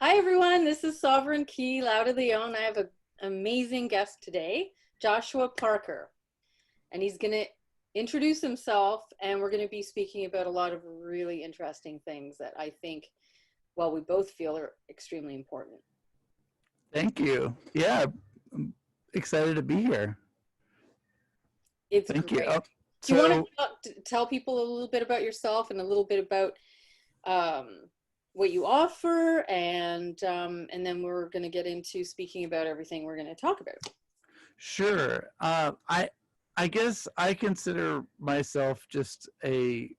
Hi everyone, this is Sovereign Key, Lauda Leon. I have an amazing guest today, Joshua Parker, and he's going to introduce himself, and we're going to be speaking about a lot of really interesting things that I think, well, we both feel are extremely important. Thank you. Yeah, I'm excited to be here. It's Thank you. great. Oh, Do you want so to tell people a little bit about yourself and a little bit about um, what you offer, and then we're going to get into speaking about everything we're going to talk about. sure. I guess I consider myself just a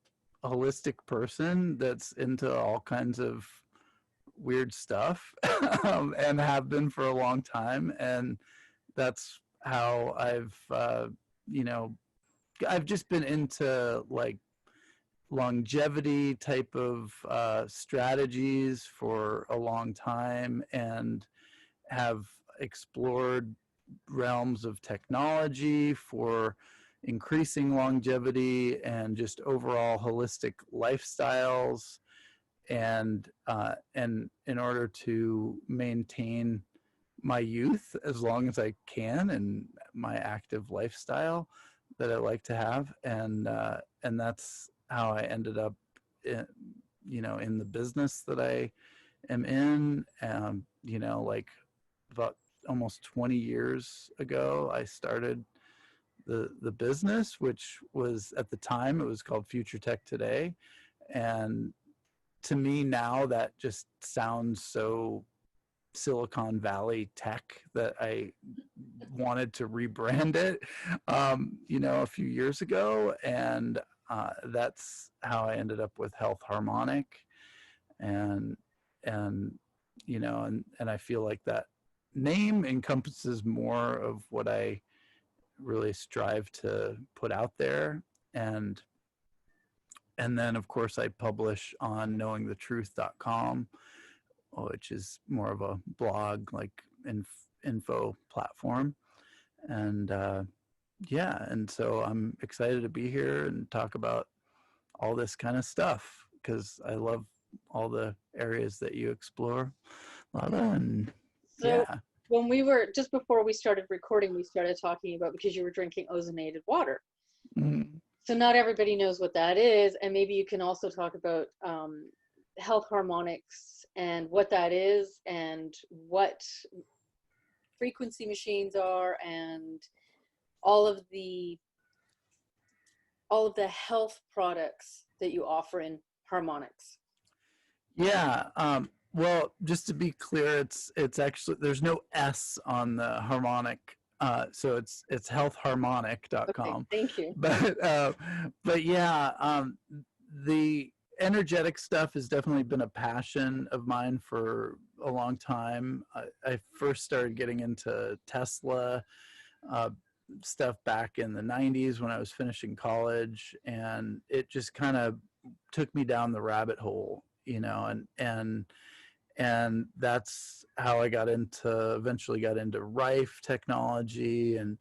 holistic person that's into all kinds of weird stuff, and have been for a long time. And that's how you know, I've just been into like longevity type of strategies for a long time, and have explored realms of technology for increasing longevity and just overall holistic lifestyles, and in order to maintain my youth as long as I can and my active lifestyle that I like to have. And that's how I ended up in, in the business that I am in. Like about almost 20 years ago, I started the business, which was, at the time, it was called Future Tech Today. And to me now, that just sounds so Silicon Valley tech that I wanted to rebrand it, a few years ago. And that's how I ended up with Health Harmonic. And, and, and I feel like that name encompasses more of what I really strive to put out there. And then, of course, I publish on knowingthetruth.com, which is more of a blog, like info platform. And yeah, and so I'm excited to be here and talk about all this kind of stuff because I love all the areas that you explore, Lana. And So yeah. when we were just before we started recording, we started talking about because you were drinking ozonated water. Mm. So not everybody knows what that is, and maybe you can also talk about health harmonics and what that is, and what frequency machines are, and all of the health products that you offer in harmonics. Yeah. Well, just to be clear, it's actually, there's no S on the harmonic. So it's Okay, healthharmonic.com. thank you. But yeah, the energetic stuff has definitely been a passion of mine for a long time. I first started getting into Tesla uh, stuff back in the 90s when I was finishing college, and it just kind of took me down the rabbit hole, and that's how I eventually got into Rife technology. And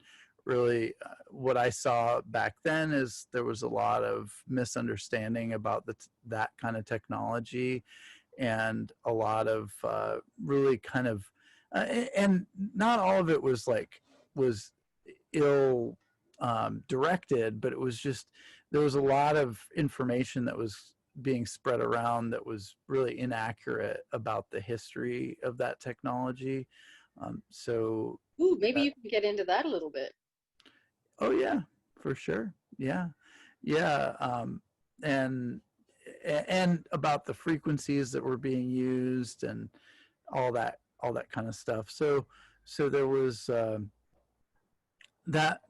really, what I saw back then is there was a lot of misunderstanding about that kind of technology, and a lot of really kind of, and not all of it was ill directed, but it was just, there was a lot of information that was being spread around that was really inaccurate about the history of that technology. So, Ooh, maybe you can get into that a little bit. oh yeah, for sure, yeah, yeah, and and about the frequencies that were being used and all that kind of stuff. So there was that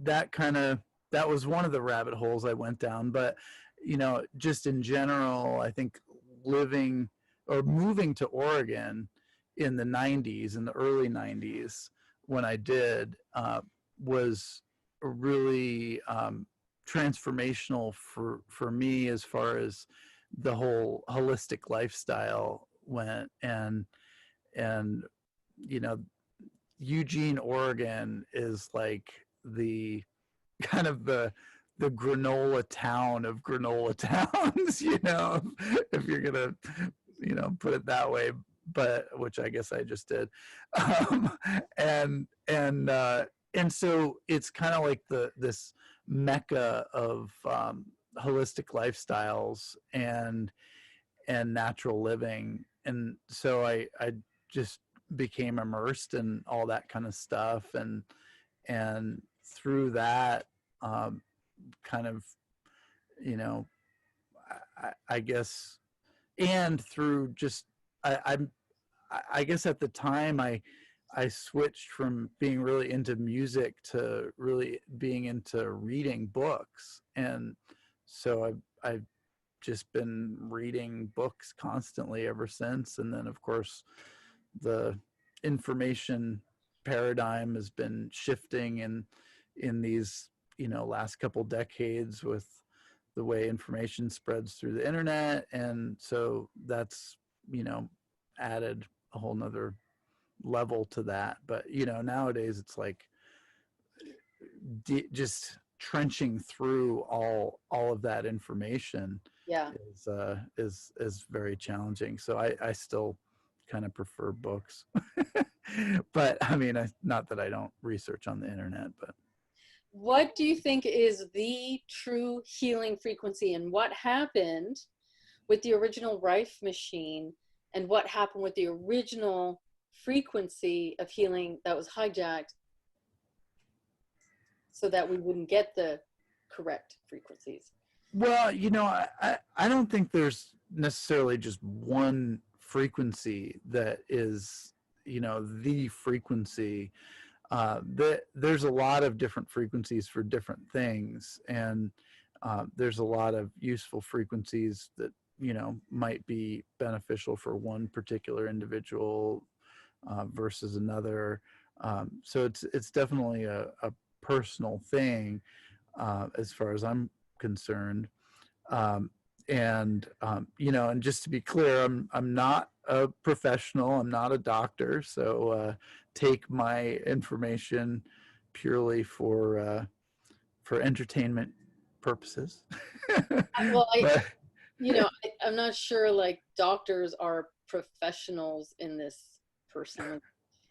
that kind of that was one of the rabbit holes I went down. But just in general, I think living or moving to Oregon in the 90s, in the early 90s, when I did, was really transformational for me as far as the whole holistic lifestyle went. And you know Eugene, Oregon is like the kind of the granola town of granola towns, if you're gonna, put it that way. but which I guess I just did. Um, and and uh, and so it's kind of like this mecca of holistic lifestyles and natural living. And so I just became immersed in all that kind of stuff, and through that, um, kind of, you know, I guess, and through just I'm I guess at the time I switched from being really into music to really being into reading books, and so I've just been reading books constantly ever since. And then of course the information paradigm has been shifting in these, last couple decades with the way information spreads through the internet. And so that's, added a whole nother level to that. But nowadays it's like just trenching through all of that information Yeah. is very challenging. So I still kind of prefer books. But I mean, not that I don't research on the internet, but What do you think is the true healing frequency, and what happened with the original Rife machine, and what happened with the original frequency of healing that was hijacked so that we wouldn't get the correct frequencies? well, I don't think there's necessarily just one frequency that is, the frequency. There's a lot of different frequencies for different things, and there's a lot of useful frequencies that might be beneficial for one particular individual versus another. So it's definitely a personal thing as far as I'm concerned. Um, and just to be clear, I'm not a professional. I'm not a doctor. So take my information purely for entertainment purposes. Well, But I'm not sure like doctors are professionals in this personally.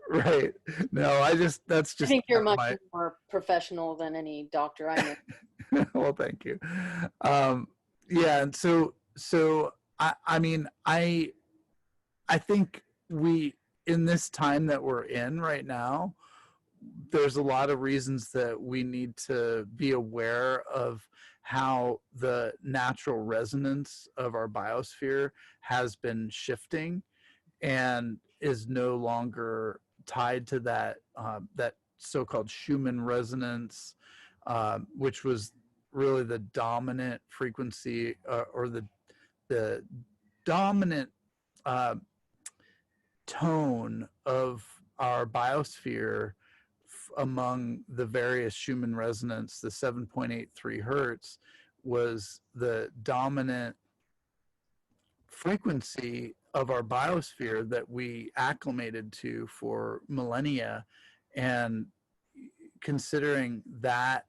right, no, that's I just think you're kind of much my more professional than any doctor I know. well, thank you. Um, yeah, and so I mean I think we, in this time that we're in right now, there's a lot of reasons that we need to be aware of how the natural resonance of our biosphere has been shifting and is no longer tied to that so-called Schumann resonance, which was really the dominant frequency, or the dominant uh, tone of our biosphere among the various Schumann resonance. The 7.83 hertz was the dominant frequency of our biosphere that we acclimated to for millennia. And considering that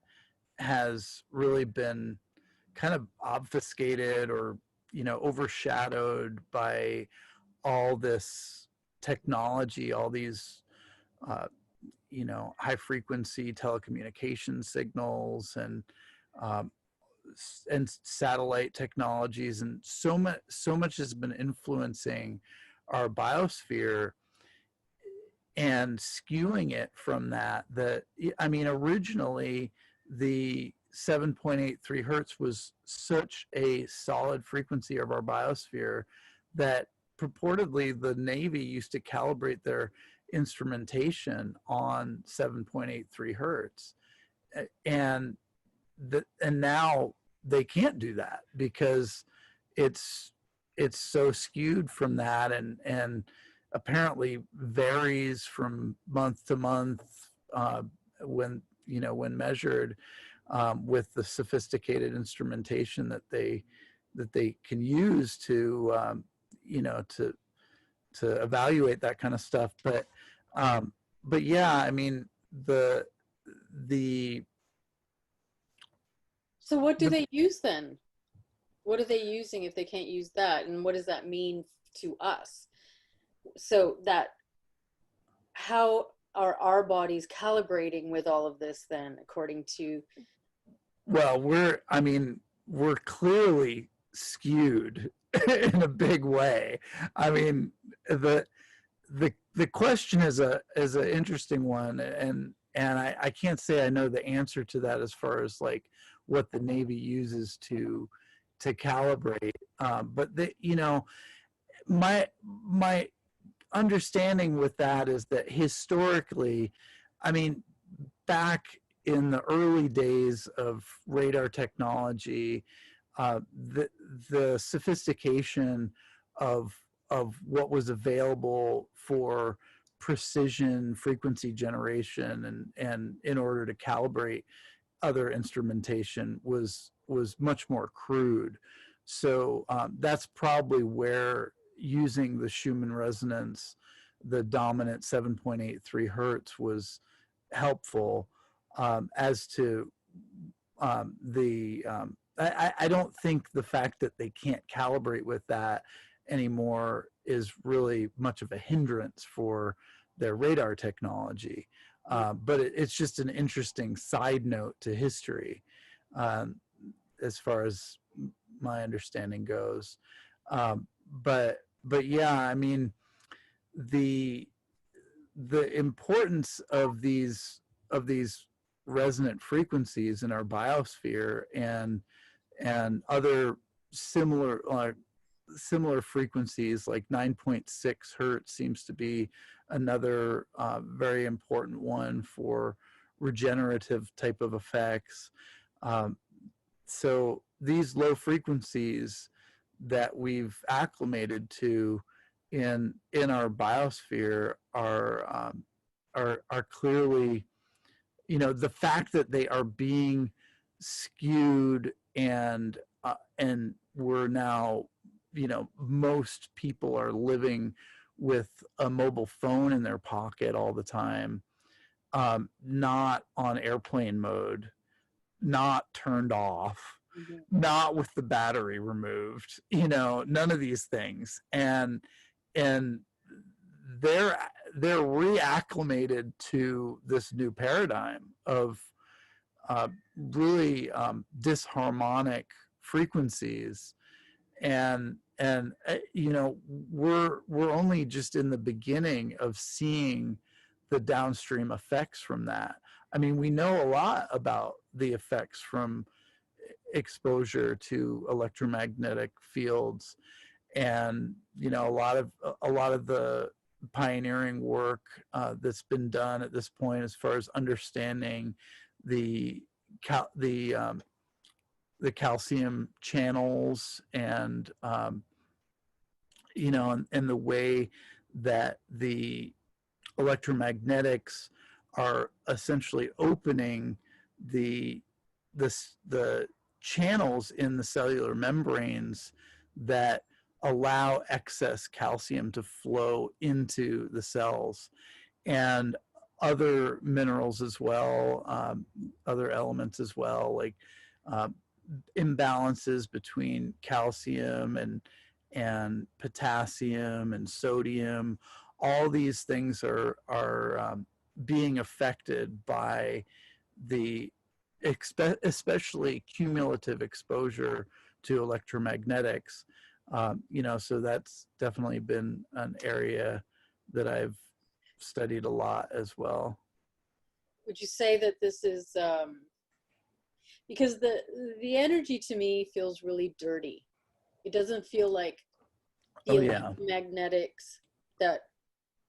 has really been kind of obfuscated or overshadowed by all this technology, all these uh, high frequency telecommunication signals, um, and satellite technologies, and so much has been influencing our biosphere and skewing it from that I mean, originally the 7.83 hertz was such a solid frequency of our biosphere that purportedly the Navy used to calibrate their instrumentation on 7.83 hertz. And now they can't do that because it's it's so skewed from that, and apparently varies from month to month, when measured, with the sophisticated instrumentation that they can use to to evaluate that kind of stuff. But yeah, I mean, the So what do the they use then? What are they using if they can't use that? And what does that mean to us? So that, how are our bodies calibrating with all of this then, according to? Well, we're clearly skewed in a big way. I mean, the question is a interesting one, and I can't say I know the answer to that as far as like what the Navy uses to calibrate. But my understanding with that is that historically, I mean, back in the early days of radar technology, the sophistication of what was available for precision frequency generation and in order to calibrate other instrumentation was much more crude. So that's probably where using the Schumann resonance, the dominant 7.83 hertz, was helpful. As to I don't think the fact that they can't calibrate with that anymore is really much of a hindrance for their radar technology. But it's just an interesting side note to history, um, as far as my understanding goes. But yeah, I mean, the importance of these resonant frequencies in our biosphere and other similar similar frequencies like 9.6 hertz seems to be another very important one for regenerative type of effects. Um, so these low frequencies that we've acclimated to in our biosphere are clearly, the fact that they are being skewed and we're now, most people are living with a mobile phone in their pocket all the time, not on airplane mode, not turned off, Mhm. not with the battery removed, none of these things. And they're they're reacclimated to this new paradigm of really disharmonic frequencies, and we're only just in the beginning of seeing the downstream effects from that. I mean, we know a lot about the effects from exposure to electromagnetic fields, and a lot of the pioneering work that's been done at this point as far as understanding the cal- the um, the calcium channels and the way that the electromagnetics are essentially opening the the channels in the cellular membranes that allow excess calcium to flow into the cells, and other minerals as well, other elements as well, like uh, imbalances between calcium and potassium and sodium. All these things are being affected by the especially cumulative exposure to electromagnetics. So that's definitely been an area that I've studied a lot as well. Would you say that this is because the energy to me feels really dirty? It doesn't feel like the Oh yeah, electromagnetics that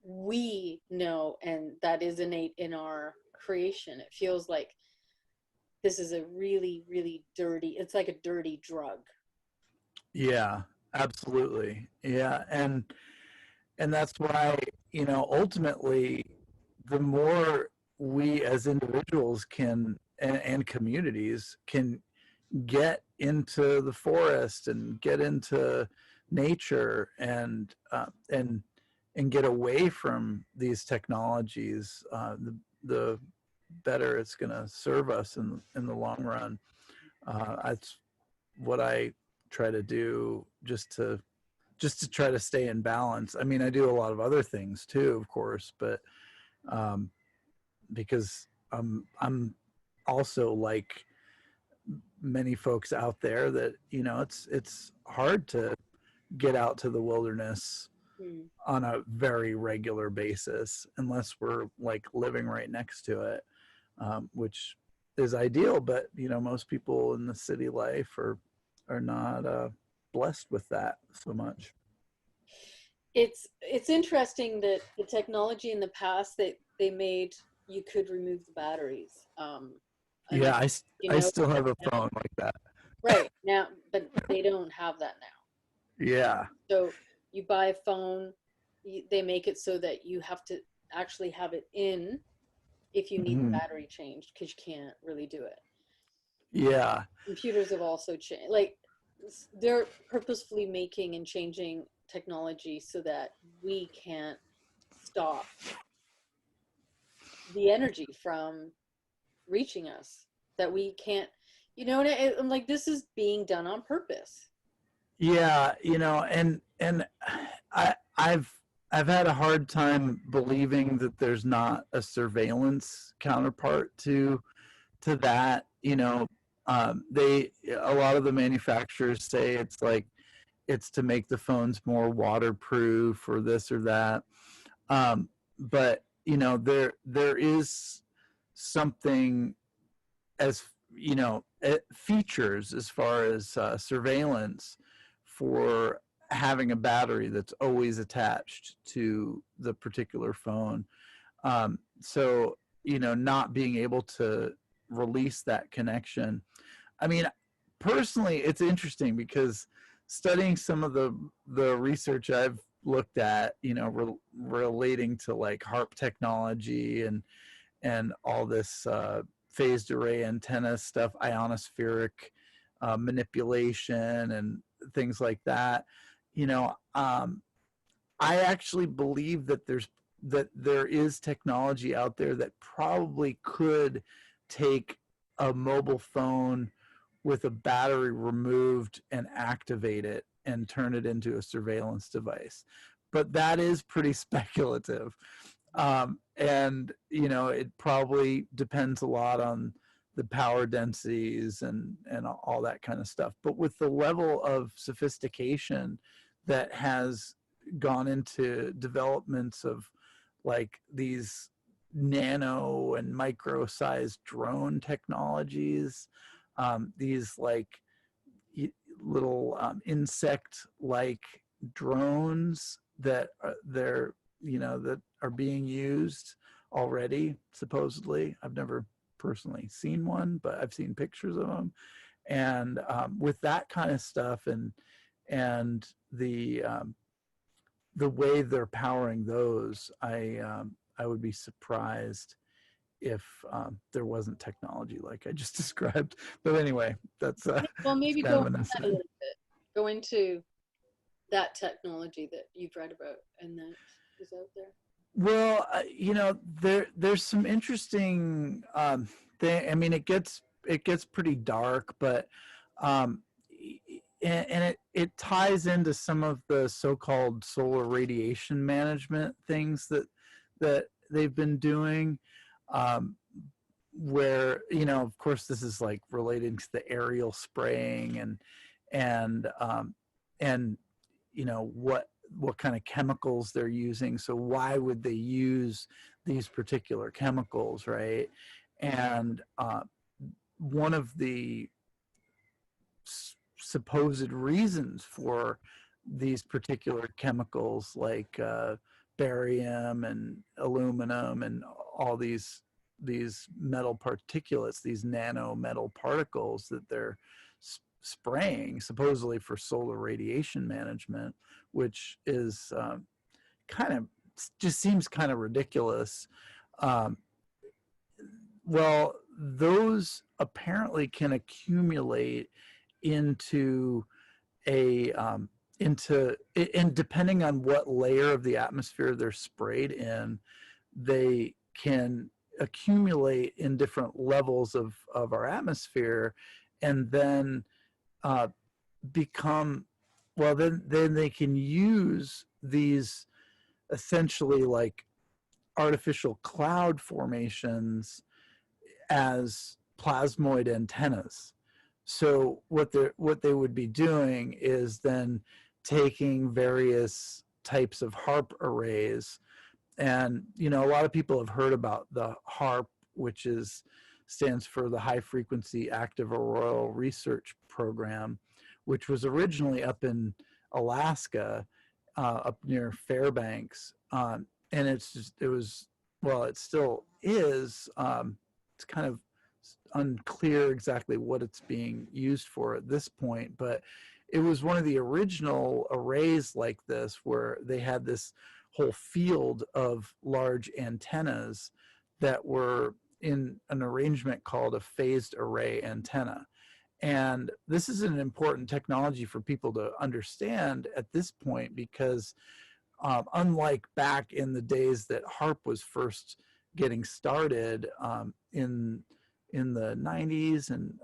we know and that is innate in our creation. It feels like this is a really, really dirty, it's like a dirty drug. yeah, absolutely, yeah, and that's why, ultimately, the more we as individuals can and communities can get into the forest and get into nature and get away from these technologies, the better it's going to serve us in the long run. That's what I try to do, just to just to try to stay in balance. I mean, I do a lot of other things too, of course, but um, because I'm also like many folks out there that, you know, it's hard to get out to the wilderness Mm. on a very regular basis unless we're like living right next to it, which is ideal. But you know, most people in the city life are not blessed with that so much. It's interesting that the technology in the past that they made, you could remove the batteries. I mean, Yeah, you I know, still have a phone like that. right now, but they don't have that now. Yeah. So you buy a phone, they make it so that you have to actually have it in if you need the Mhm. battery changed because you can't really do it. Yeah. Computers have also changed. Like they're purposefully making and changing technology so that we can't stop the energy from reaching us. That we can't, you know. And I'm like, this is being done on purpose. Yeah, you know, and I've had a hard time believing that there's not a surveillance counterpart to that. You know, they a lot of the manufacturers say it's like it's to make the phones more waterproof or this or that. But you know, there is something, as you know, features as far as surveillance for having a battery that's always attached to the particular phone. So you know, not being able to release that connection. I mean, personally, it's interesting because studying some of the research I've looked at, you know, relating to like HARP technology and all this phased array antenna stuff, ionospheric manipulation, and things like that. You know, I actually believe that there is technology out there that probably could take a mobile phone with a battery removed and activate it and turn it into a surveillance device. But that is pretty speculative. And you know, it probably depends a lot on the power densities and all that kind of stuff. But with the level of sophistication that has gone into developments of like these nano and micro sized drone technologies, these like little insect like drones that they're, you know, that are being used already, supposedly. I've never personally seen one, but I've seen pictures of them. And with that kind of stuff, and the way they're powering those, I would be surprised if there wasn't technology like I just described. But anyway, that's Well, it's maybe kind go of into an that a aside. little bit. Go into that technology that you've read about and that is out there. Well, you know, there's some interesting thing. I mean, it gets pretty dark, but um, and it ties into some of the so-called solar radiation management things that they've been doing. Um, where, you know, of course, this is like relating to the aerial spraying and and you know what kind of chemicals they're using. So why would they use these particular chemicals, right? And one of the supposed reasons for these particular chemicals, like barium and aluminum and all these metal particulates, these nano metal particles that they're spraying supposedly for solar radiation management, which is kind of just seems kind of ridiculous. Um, well, those apparently can accumulate into a into and depending on what layer of the atmosphere they're sprayed in, they can accumulate in different levels of our atmosphere, and then uh, become well, then they can use these essentially like artificial cloud formations as plasmoid antennas. So what they would be doing is then taking various types of HARP arrays, and a lot of people have heard about the HARP, which stands for the High Frequency Active Auroral Research Program, which was originally up in Alaska, up near Fairbanks, and it was, well, it still is. It's kind of unclear exactly what it's being used for at this point, but it was one of the original arrays like this where they had this whole field of large antennas that were in an arrangement called a phased array antenna. And this is an important technology for people to understand at this point, because unlike back in the days that HARP was first getting started, in the 90s and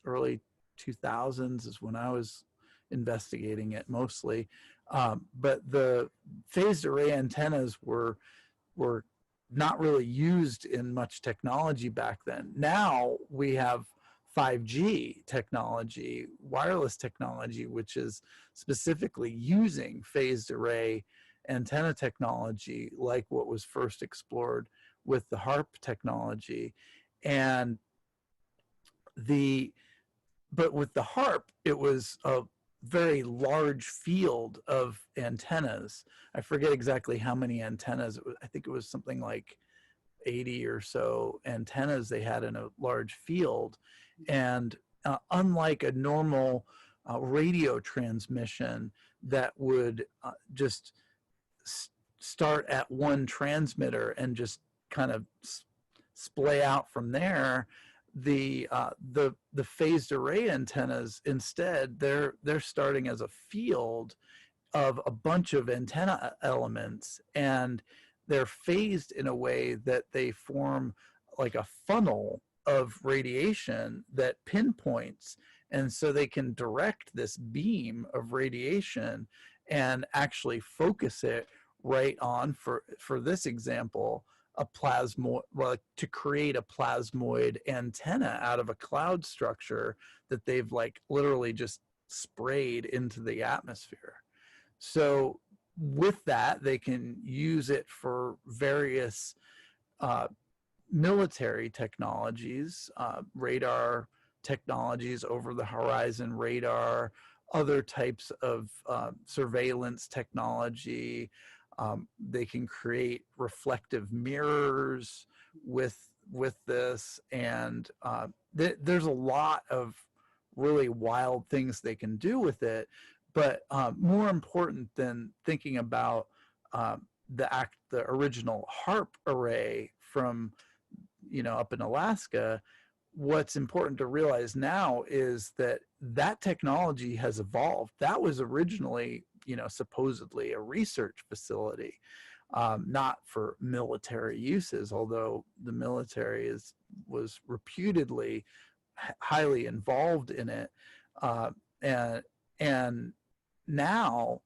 early 2000s is when I was investigating it mostly. But the phased array antennas were not really used in much technology back then. Now we have 5G technology, wireless technology, which is specifically using phased array antenna technology, like what was first explored with the HARP technology. And but with the HARP, it was a very large field of antennas. I forget exactly how many antennas. I think it was something like 80 or so antennas they had in a large field. And unlike a normal radio transmission that would just start at one transmitter and just kind of splay out from there, the phased array antennas, instead, they're starting as a field of a bunch of antenna elements, and they're phased in a way that they form like a funnel of radiation that pinpoints, and so they can direct this beam of radiation and actually focus it right on, for this example, a plasmoid, well, to create a plasmoid antenna out of a cloud structure that they've like literally just sprayed into the atmosphere. So with that, they can use it for various military technologies, radar technologies, over the horizon radar, other types of surveillance technology. They can create reflective mirrors with this, and there's a lot of really wild things they can do with it. But more important than thinking about the original HARP array from up in Alaska, what's important to realize now is that that technology has evolved. That was originally, supposedly a research facility, not for military uses, although the military was reputedly highly involved in it. And now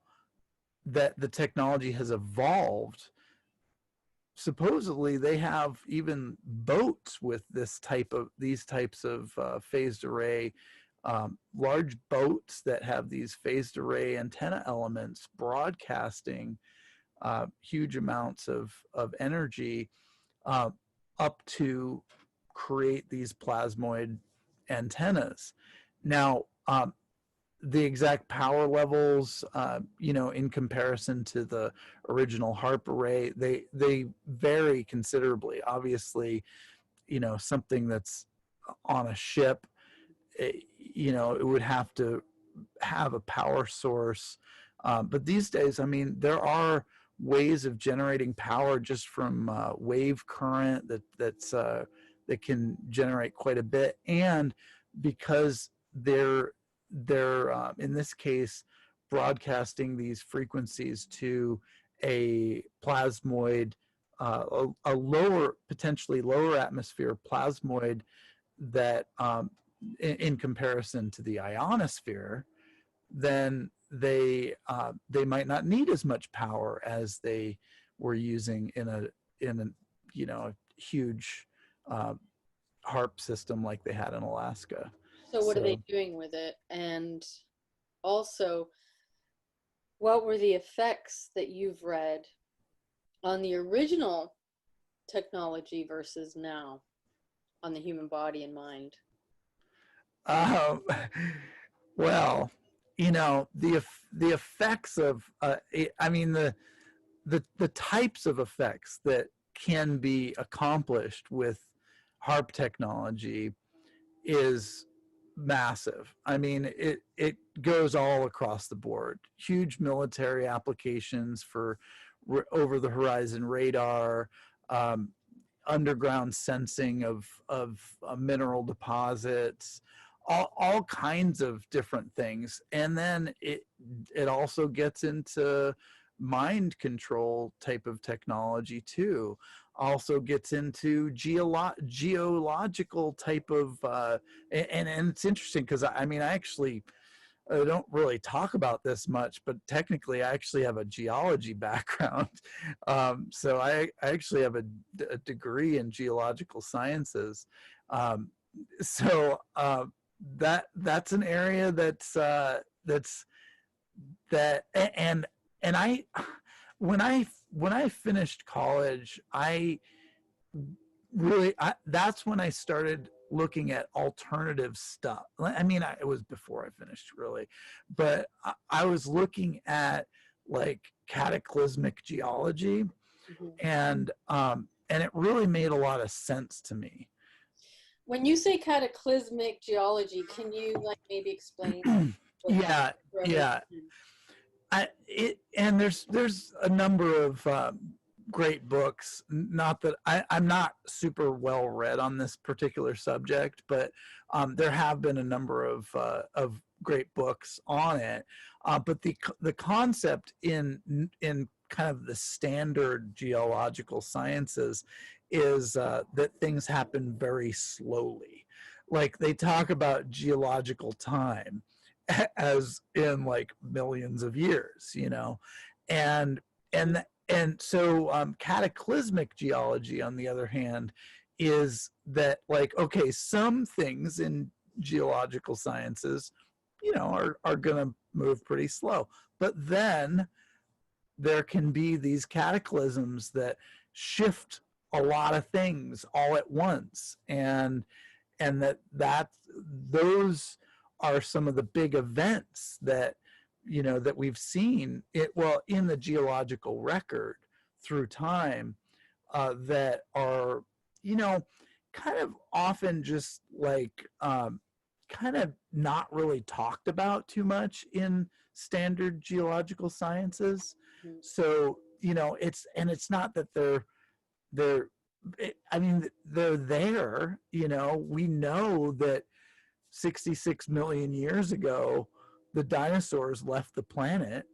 that the technology has evolved, supposedly they have even boats with these types of phased array, large boats that have these phased array antenna elements broadcasting huge amounts of energy up to create these plasmoid antennas. Now, the exact power levels, in comparison to the original HARP array, they vary considerably. Obviously, something that's on a ship, it would have to have a power source. But these days, I mean, there are ways of generating power just from wave current that can generate quite a bit. And because they're in this case broadcasting these frequencies to a plasmoid, a lower, potentially lower atmosphere plasmoid, that in comparison to the ionosphere, then they might not need as much power as they were using in a a huge HARP system like they had in Alaska. So what are they doing with it? And also, what were the effects that you've read on the original technology versus now on the human body and mind? Um, well, the effects of I mean the types of effects that can be accomplished with HARP technology is massive. I mean, it goes all across the board. Huge military applications for over the horizon radar, um, underground sensing of mineral deposits, all kinds of different things. And then it also gets into mind control type of technology too. Also gets into geological type of and it's interesting because I mean I don't really talk about this much, but technically I actually have a geology background. So I actually have a degree in geological sciences. Um, so that's an area that and I when I finished college, that's when I started looking at alternative stuff. I mean, it was before I finished really, but I was looking at like cataclysmic geology, and it really made a lot of sense to me. When you say cataclysmic geology, can you like maybe explain? Yeah. And there's a number of great books. Not that I'm not super well read on this particular subject, but there have been a number of great books on it. But the concept in kind of the standard geological sciences is that things happen very slowly. Like they talk about geological time as in like millions of years, and so cataclysmic geology, on the other hand, is that like, okay, some things in geological sciences, are going to move pretty slow, but then there can be these cataclysms that shift a lot of things all at once, and that those are some of the big events that that we've seen in the geological record through time, that are kind of often just like kind of not really talked about too much in standard geological sciences. So it's not that they're I mean, they're there. We know that 66 million years ago the dinosaurs left the planet,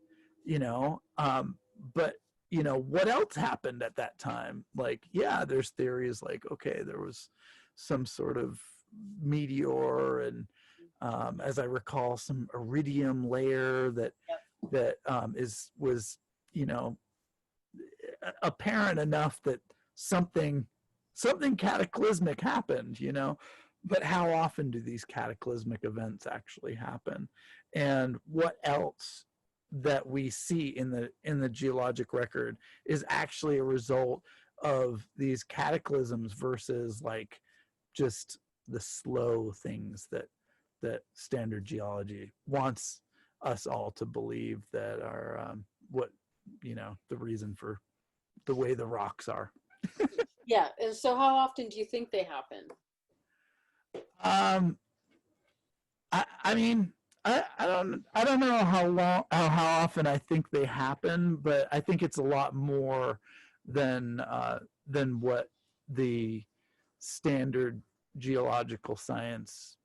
but what else happened at that time? Like, yeah, there's theories like, okay, there was some sort of meteor, and as I recall, some iridium layer that was apparent enough that something cataclysmic happened, but how often do these cataclysmic events actually happen? And what else that we see in the geologic record is actually a result of these cataclysms versus like just the slow things that standard geology wants us all to believe that are what the reason for the way the rocks are. Yeah, and so how often do you think they happen? I mean, I don't know how often I think they happen, but I think it's a lot more than what the standard geological science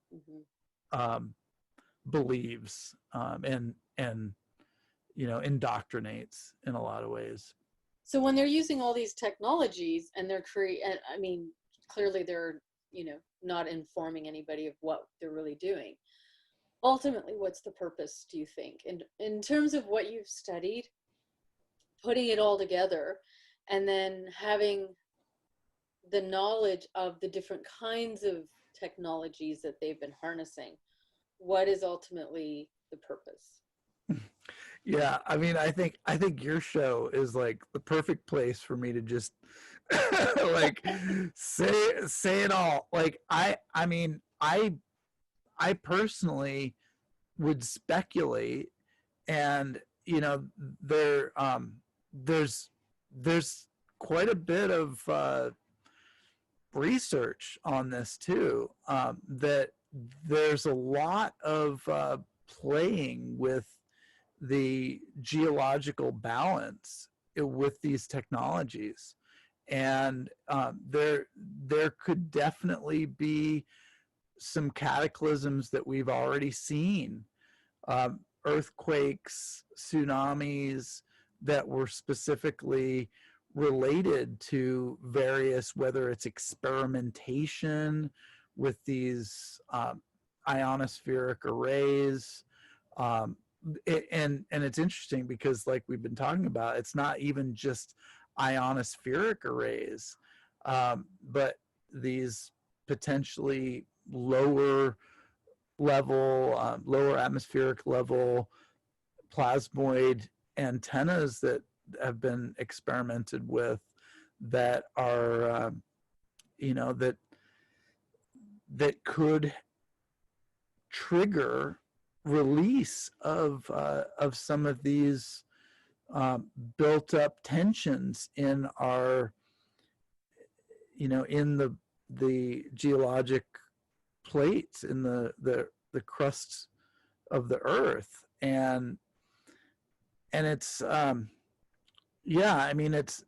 believes, and indoctrinates in a lot of ways. So when they're using all these technologies and they're I mean, clearly they're not informing anybody of what they're really doing. ultimately, what's the purpose, do you think? And in terms of what you've studied, putting it all together, and then having the knowledge of the different kinds of technologies that they've been harnessing, what is ultimately the purpose? Yeah, I mean, I think your show is like the perfect place for me to just like say it all. Like I mean, I personally would speculate, and you know, there's there's quite a bit of research on this too. That there's a lot of playing with the geological balance with these technologies, and there could definitely be some cataclysms that we've already seen, earthquakes, tsunamis that were specifically related to various, whether it's experimentation with these ionospheric arrays. Um, and it's interesting because, like we've been talking about, it's not even just ionospheric arrays, but these potentially lower level, lower atmospheric level plasmoid antennas that have been experimented with, that are, that could trigger release of some of these built up tensions in our, in the geologic plates, in the crust of the earth. And it's yeah, I mean, it's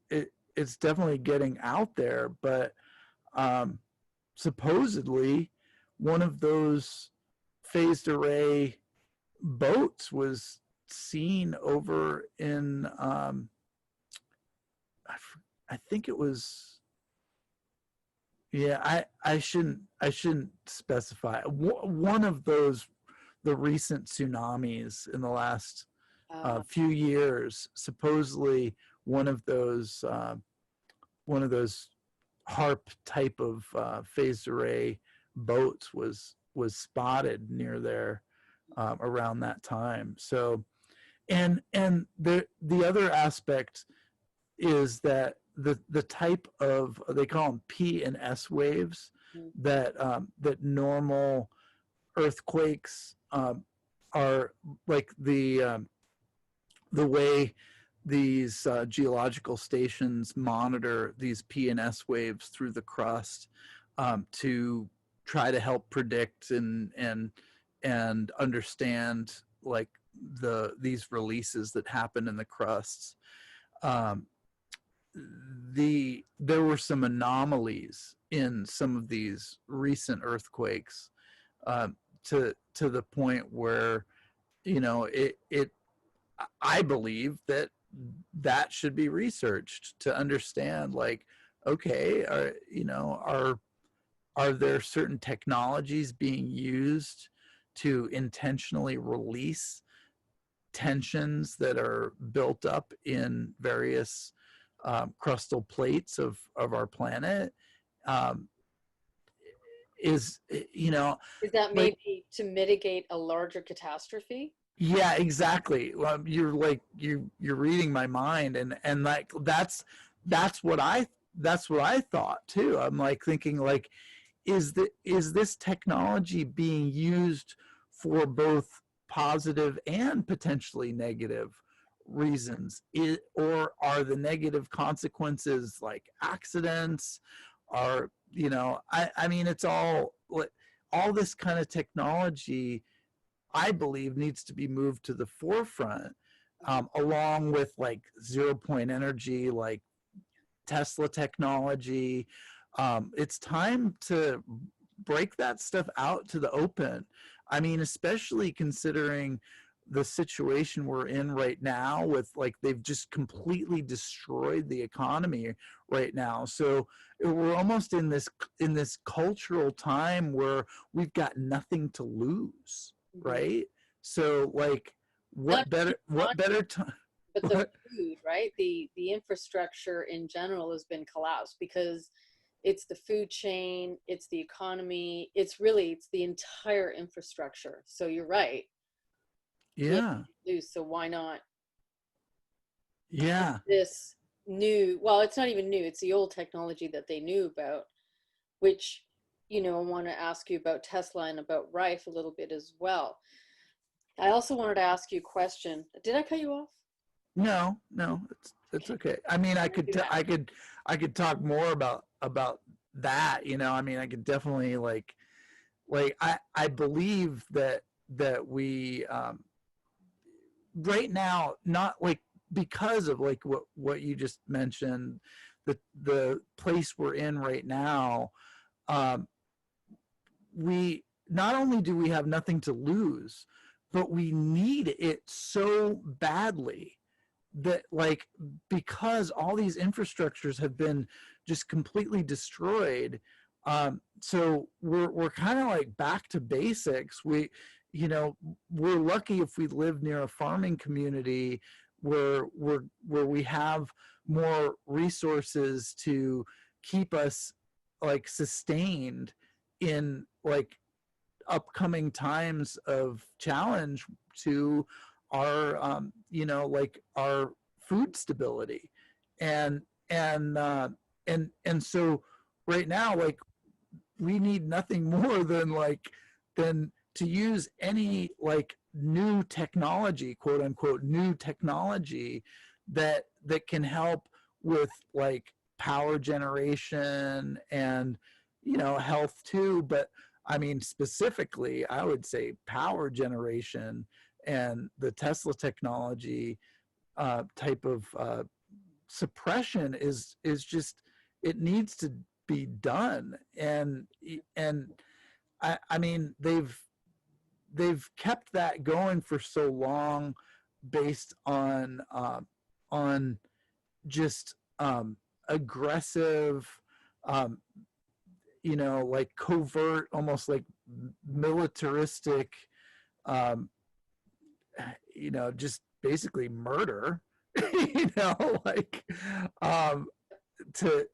definitely getting out there, but supposedly one of those phased array boats was seen over in I think it was, yeah, I shouldn't specify one of those, the recent tsunamis in the last few years. Supposedly one of those harp type of phased array boats was spotted near there around that time. So, and the other aspect is that the type of, they call them P and S waves, that that normal earthquakes are, like the way these geological stations monitor these P and S waves through the crust, to try to help predict and understand, like, these releases that happen in the crusts. There were some anomalies in some of these recent earthquakes, to the point where, I believe that should be researched to understand, like, okay, are there certain technologies being used to intentionally release tensions that are built up in various crustal plates of our planet? Is that like, maybe to mitigate a larger catastrophe? yeah, exactly. Well, you're reading my mind, and like that's what I thought too. I'm like thinking, like, is this technology being used for both positive and potentially negative reasons? Or are the negative consequences like accidents? Are, I mean, it's all this kind of technology, I believe, needs to be moved to the forefront, along with like zero point energy, like Tesla technology. It's time to break that stuff out to the open. I mean, especially considering the situation we're in right now, with, like, they've just completely destroyed the economy right now. So we're almost in this cultural time where we've got nothing to lose. Mhm. right? So like, Not what not better time? but the food, right? The infrastructure in general has been collapsed because it's the food chain, it's the economy, it's the entire infrastructure. So you're right. Yeah, Yeah, lose. So why not yeah, this new? Well, it's not even new. It's the old technology that they knew about, which I want to ask you about Tesla and about Rife a little bit as well. I also wanted to ask you a question. Did I cut you off? no, no, it's Okay, okay. I mean, I'm gonna do that. I could talk more about that. I mean, I could definitely like I believe that we right now, not like, because of like what you just mentioned, the place we're in right now, um we not only do we have nothing to lose, but we need it so badly that, like, because all these infrastructures have been just completely destroyed. So we're kind of like back to basics. We're lucky if we live near a farming community where we have more resources to keep us like sustained in like upcoming times of challenge to our like our food stability. And and uh and and so right now, like, we need nothing more than to use any like new technology, quote unquote new technology, that can help with like power generation and health too. But I mean, specifically, I would say power generation and the Tesla technology type of suppression is just, it needs to be done. And I mean, they've kept that going for so long based on just aggressive, um, like covert, almost like militaristic, um, just basically murder, like, um, to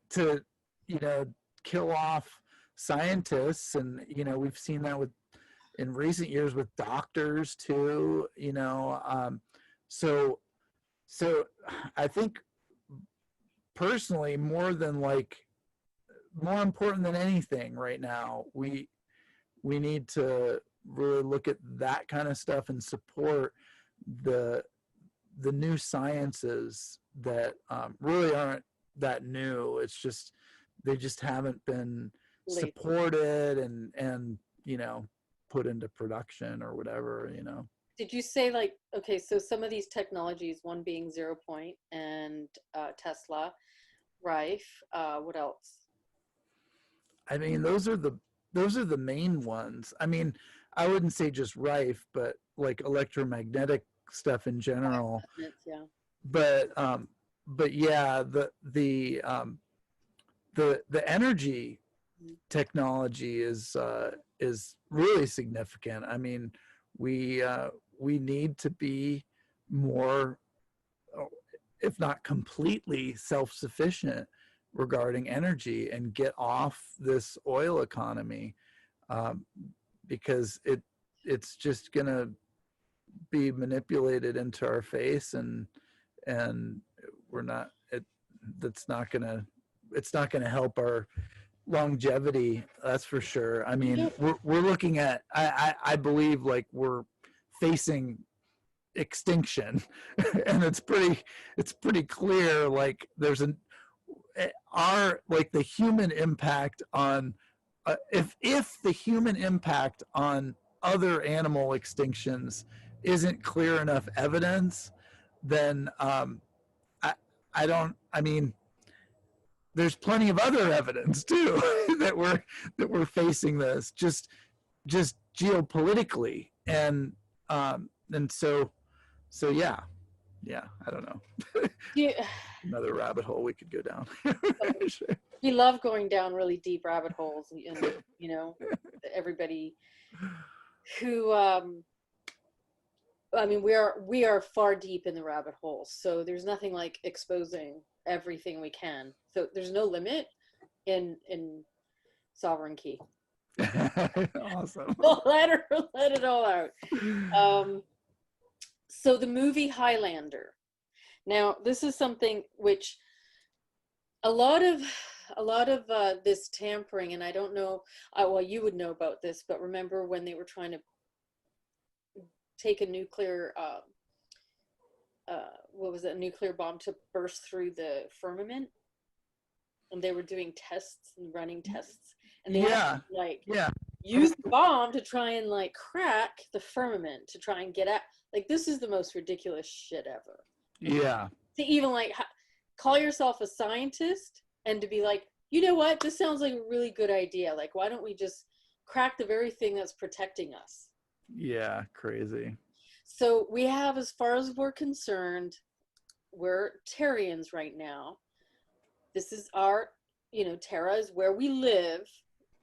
kill off scientists. And we've seen that with in recent years with doctors too. So so I think, personally, more important than anything right now, we need to really look at that kind of stuff and support the the new sciences that really aren't that new. It's just they just haven't been Lately. supported and put into production or whatever. Did you say, like, okay, so some of these technologies, one being Zero Point and Tesla, Rife, what else? I mean, those are the main ones. I mean, I wouldn't say just Rife, but like electromagnetic stuff in general. Yeah. But yeah, the energy Mhm. technology is really significant. I mean, we need to be more, if not completely, self-sufficient regarding energy and get off this oil economy, um, because it's just gonna be manipulated into our face, and we're not it that's not gonna it's not gonna help our longevity, that's for sure. I You mean, know, we're looking at, I believe, like, we're facing extinction. And it's pretty clear, like, there's an our like the human impact on, if the human impact on other animal extinctions isn't clear enough evidence, then I I don't I mean, there's plenty of other evidence too that we're facing this, just geopolitically. And so yeah, I don't know. you, Another rabbit hole we could go down. we love going down really deep rabbit holes, and everybody who I mean, we are far deep in the rabbit hole, so there's nothing like exposing everything we can. So there's no limit in Sovereign Key. Awesome. Let it all out. So the movie Highlander. Now, this is something which a lot of this tampering, and I don't know. Well, you would know about this, but remember when they were trying to take a nuclear what was it, a nuclear bomb to burst through the firmament, and they were doing tests and running tests, and they had to, like, use the bomb to try and like crack the firmament to try and get at, like, this is the most ridiculous shit ever. Yeah. To even like call yourself a scientist and to be like, you know what, this sounds like a really good idea. Like, why don't we just crack the very thing that's protecting us? Yeah, crazy. So we have, as far as we're concerned, we're Terrians right now. This is our, you know, Terra is where we live.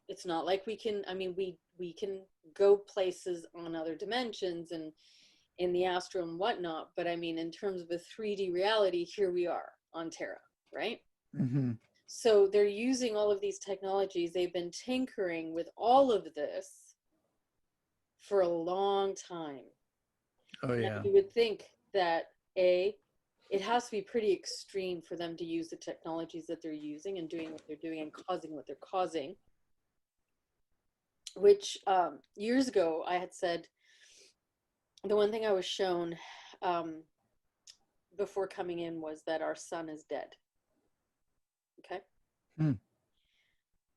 It's not like we can, I mean, we can go places on other dimensions and in the astral and whatnot, but I mean, in terms of a 3D reality, here we are on Terra, right? Mm-hmm. So they're using all of these technologies. They've been tinkering with all of this for a long time. Oh, yeah. And you would think that it has to be pretty extreme for them to use the technologies that they're using and doing what they're doing and causing what they're causing. Which years ago I had said, the one thing I was shown before coming in was that our sun is dead. Okay?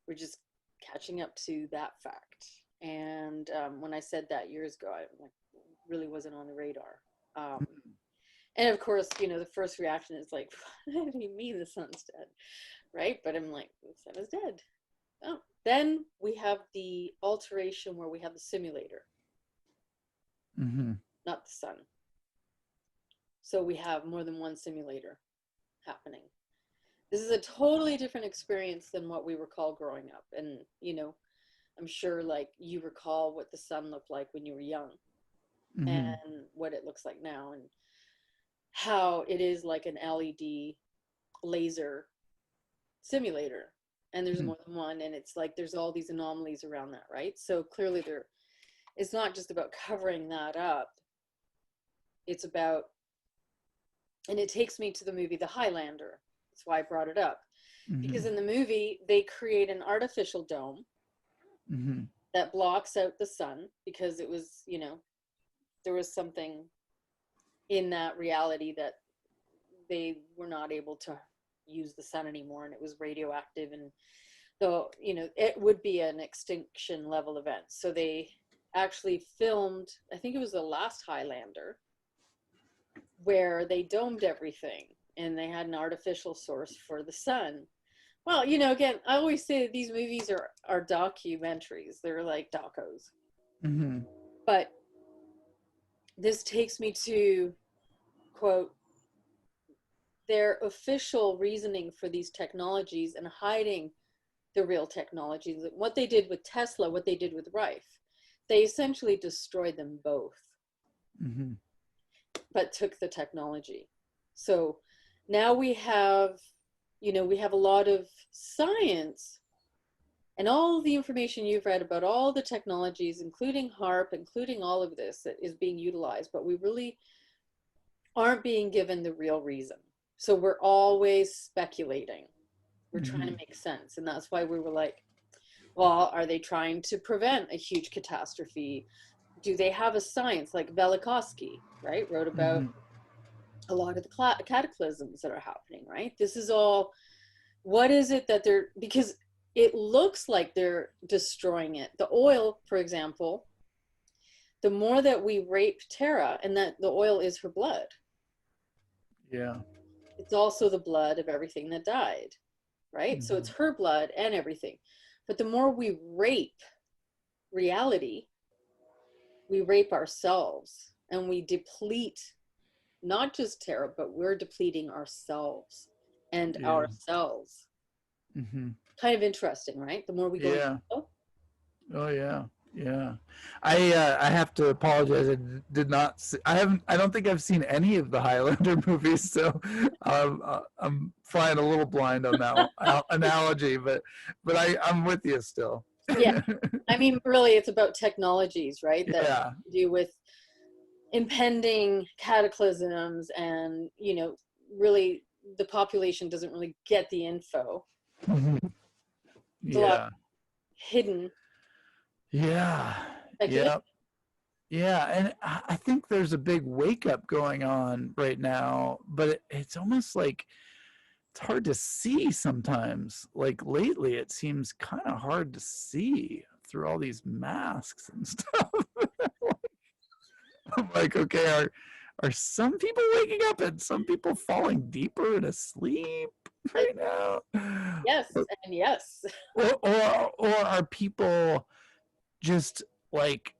We're just catching up to that fact. And when I said that years ago, I really wasn't on the radar. And of course, you know, the first reaction is like, what do you mean the sun's dead? Right? But I'm like, the sun is dead. Oh. Then we have the alteration where we have the simulator, not the sun. So we have more than one simulator happening. This is a totally different experience than what we recall growing up. And, you know, I'm sure like you recall what the sun looked like when you were young and what it looks like now, and how it is like an LED laser simulator. And there's more than one, and it's like there's all these anomalies around that, right? So clearly it's not just about covering that up. It's about, and it takes me to the movie The Highlander. That's why I brought it up. Because in the movie, they create an artificial dome that blocks out the sun, because it was, you know, there was something in that reality that they were not able to use the sun anymore, and it was radioactive, and so, you know, it would be an extinction level event. So they actually filmed, I think it was the last Highlander, where they domed everything and they had an artificial source for the sun. Well, you know, again, I always say that these movies are documentaries. They're like docos. But this takes me to, quote, their official reasoning for these technologies and hiding the real technologies. What they did with Tesla, what they did with Rife, they essentially destroyed them both, but took the technology. So now we have, you know, we have a lot of science and all the information you've read about all the technologies, including HARP, including all of this that is being utilized, but we really aren't being given the real reason. So we're always speculating. We're trying to make sense. And that's why we were like, well, are they trying to prevent a huge catastrophe? Do they have a science? Like Velikovsky, right, wrote about a lot of the cataclysms that are happening, right? This is all, what is it that they're, because it looks like they're destroying it. The oil, for example, the more that we rape Terra, and that the oil is her blood. Yeah. It's also the blood of everything that died, right? So it's her blood and everything. But the more we rape reality, we rape ourselves, and we deplete not just Terra, but we're depleting ourselves and ourselves. Kind of interesting, right? The more we go into, Oh yeah. Yeah, I have to apologize. I did not. See, I haven't. I don't think I've seen any of the Highlander movies, so I'm flying a little blind on that analogy. But I'm with you still. Yeah. I mean, really, it's about technologies, right? That Yeah. do with impending cataclysms, and really, the population doesn't really get the info. It's a lot Yeah. hidden Yeah. speculation. Yeah. Yeah, and I think there's a big wake up going on right now, but it's almost like it's hard to see sometimes. Like lately, it seems kind of hard to see through all these masks and stuff. I'm like, okay, are some people waking up and some people falling deeper and asleep right now? Yes, and yes. Or are people just like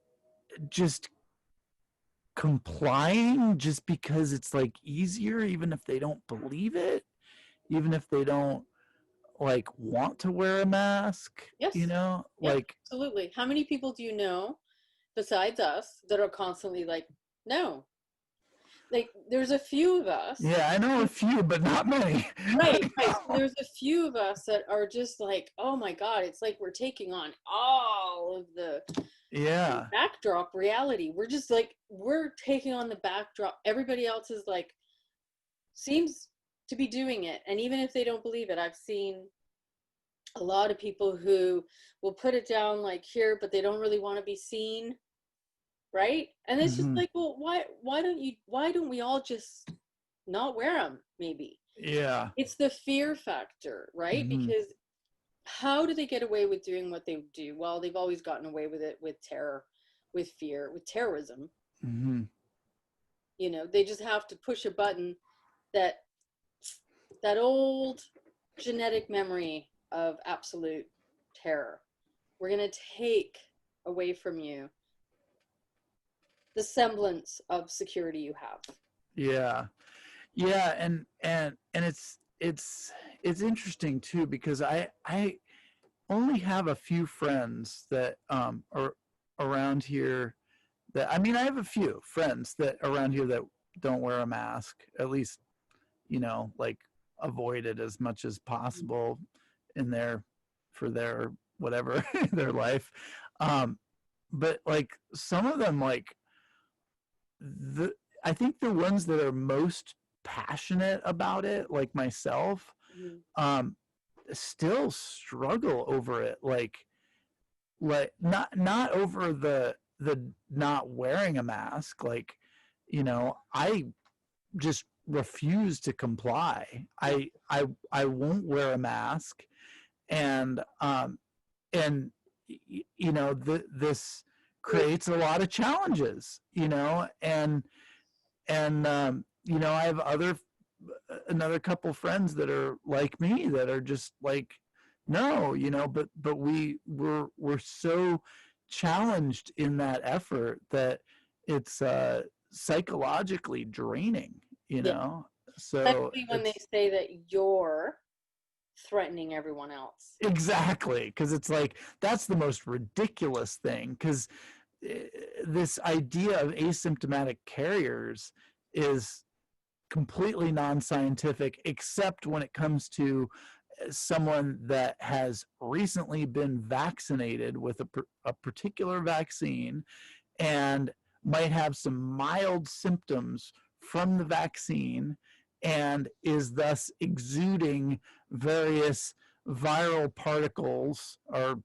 just complying just because it's like easier, even if they don't believe it, even if they don't like want to wear a mask, Yes. Yep, like absolutely. How many people do you know besides us that are constantly like, no? Like, there's a few of us. yeah, I know a few, but not many. Right, right. So there's a few of us that are just like, oh my God, it's like we're taking on all of the Yeah. backdrop reality. We're just like, we're taking on the backdrop. Everybody else is like, seems to be doing it. And even if they don't believe it, I've seen a lot of people who will put it down like here, but they don't really want to be seen. Right. And it's just Hmm. like, well, why don't we all just not wear them? Maybe Yeah. it's the fear factor, right? Hmm. Because how do they get away with doing what they do? Well, they've always gotten away with it with terror, with fear, with terrorism. Hmm. They just have to push a button that that old genetic memory of absolute terror. We're going to take away from you the semblance of security you have. Yeah. Yeah, and it's interesting too because I only have a few friends that are around here that I mean I have a few friends that around here that don't wear a mask, at least like avoid it as much as possible in their for their whatever their life. um but like some of them, like the I think the ones that are most passionate about it, like myself, Mm-hmm. um still struggle over it, like not over the not wearing a mask, like I just refuse to comply. Yeah. I won't wear a mask, and and this creates a lot of challenges, and I have another couple friends that are like me that are just like no, but we're so challenged in that effort that it's psychologically draining, Yeah. so Especially when they it's say that you're threatening everyone else. exactly, because it's like that's the most ridiculous thing, because this idea of asymptomatic carriers is completely non-scientific, except when it comes to someone that has recently been vaccinated with a particular vaccine and might have some mild symptoms from the vaccine and is thus exuding various viral particles or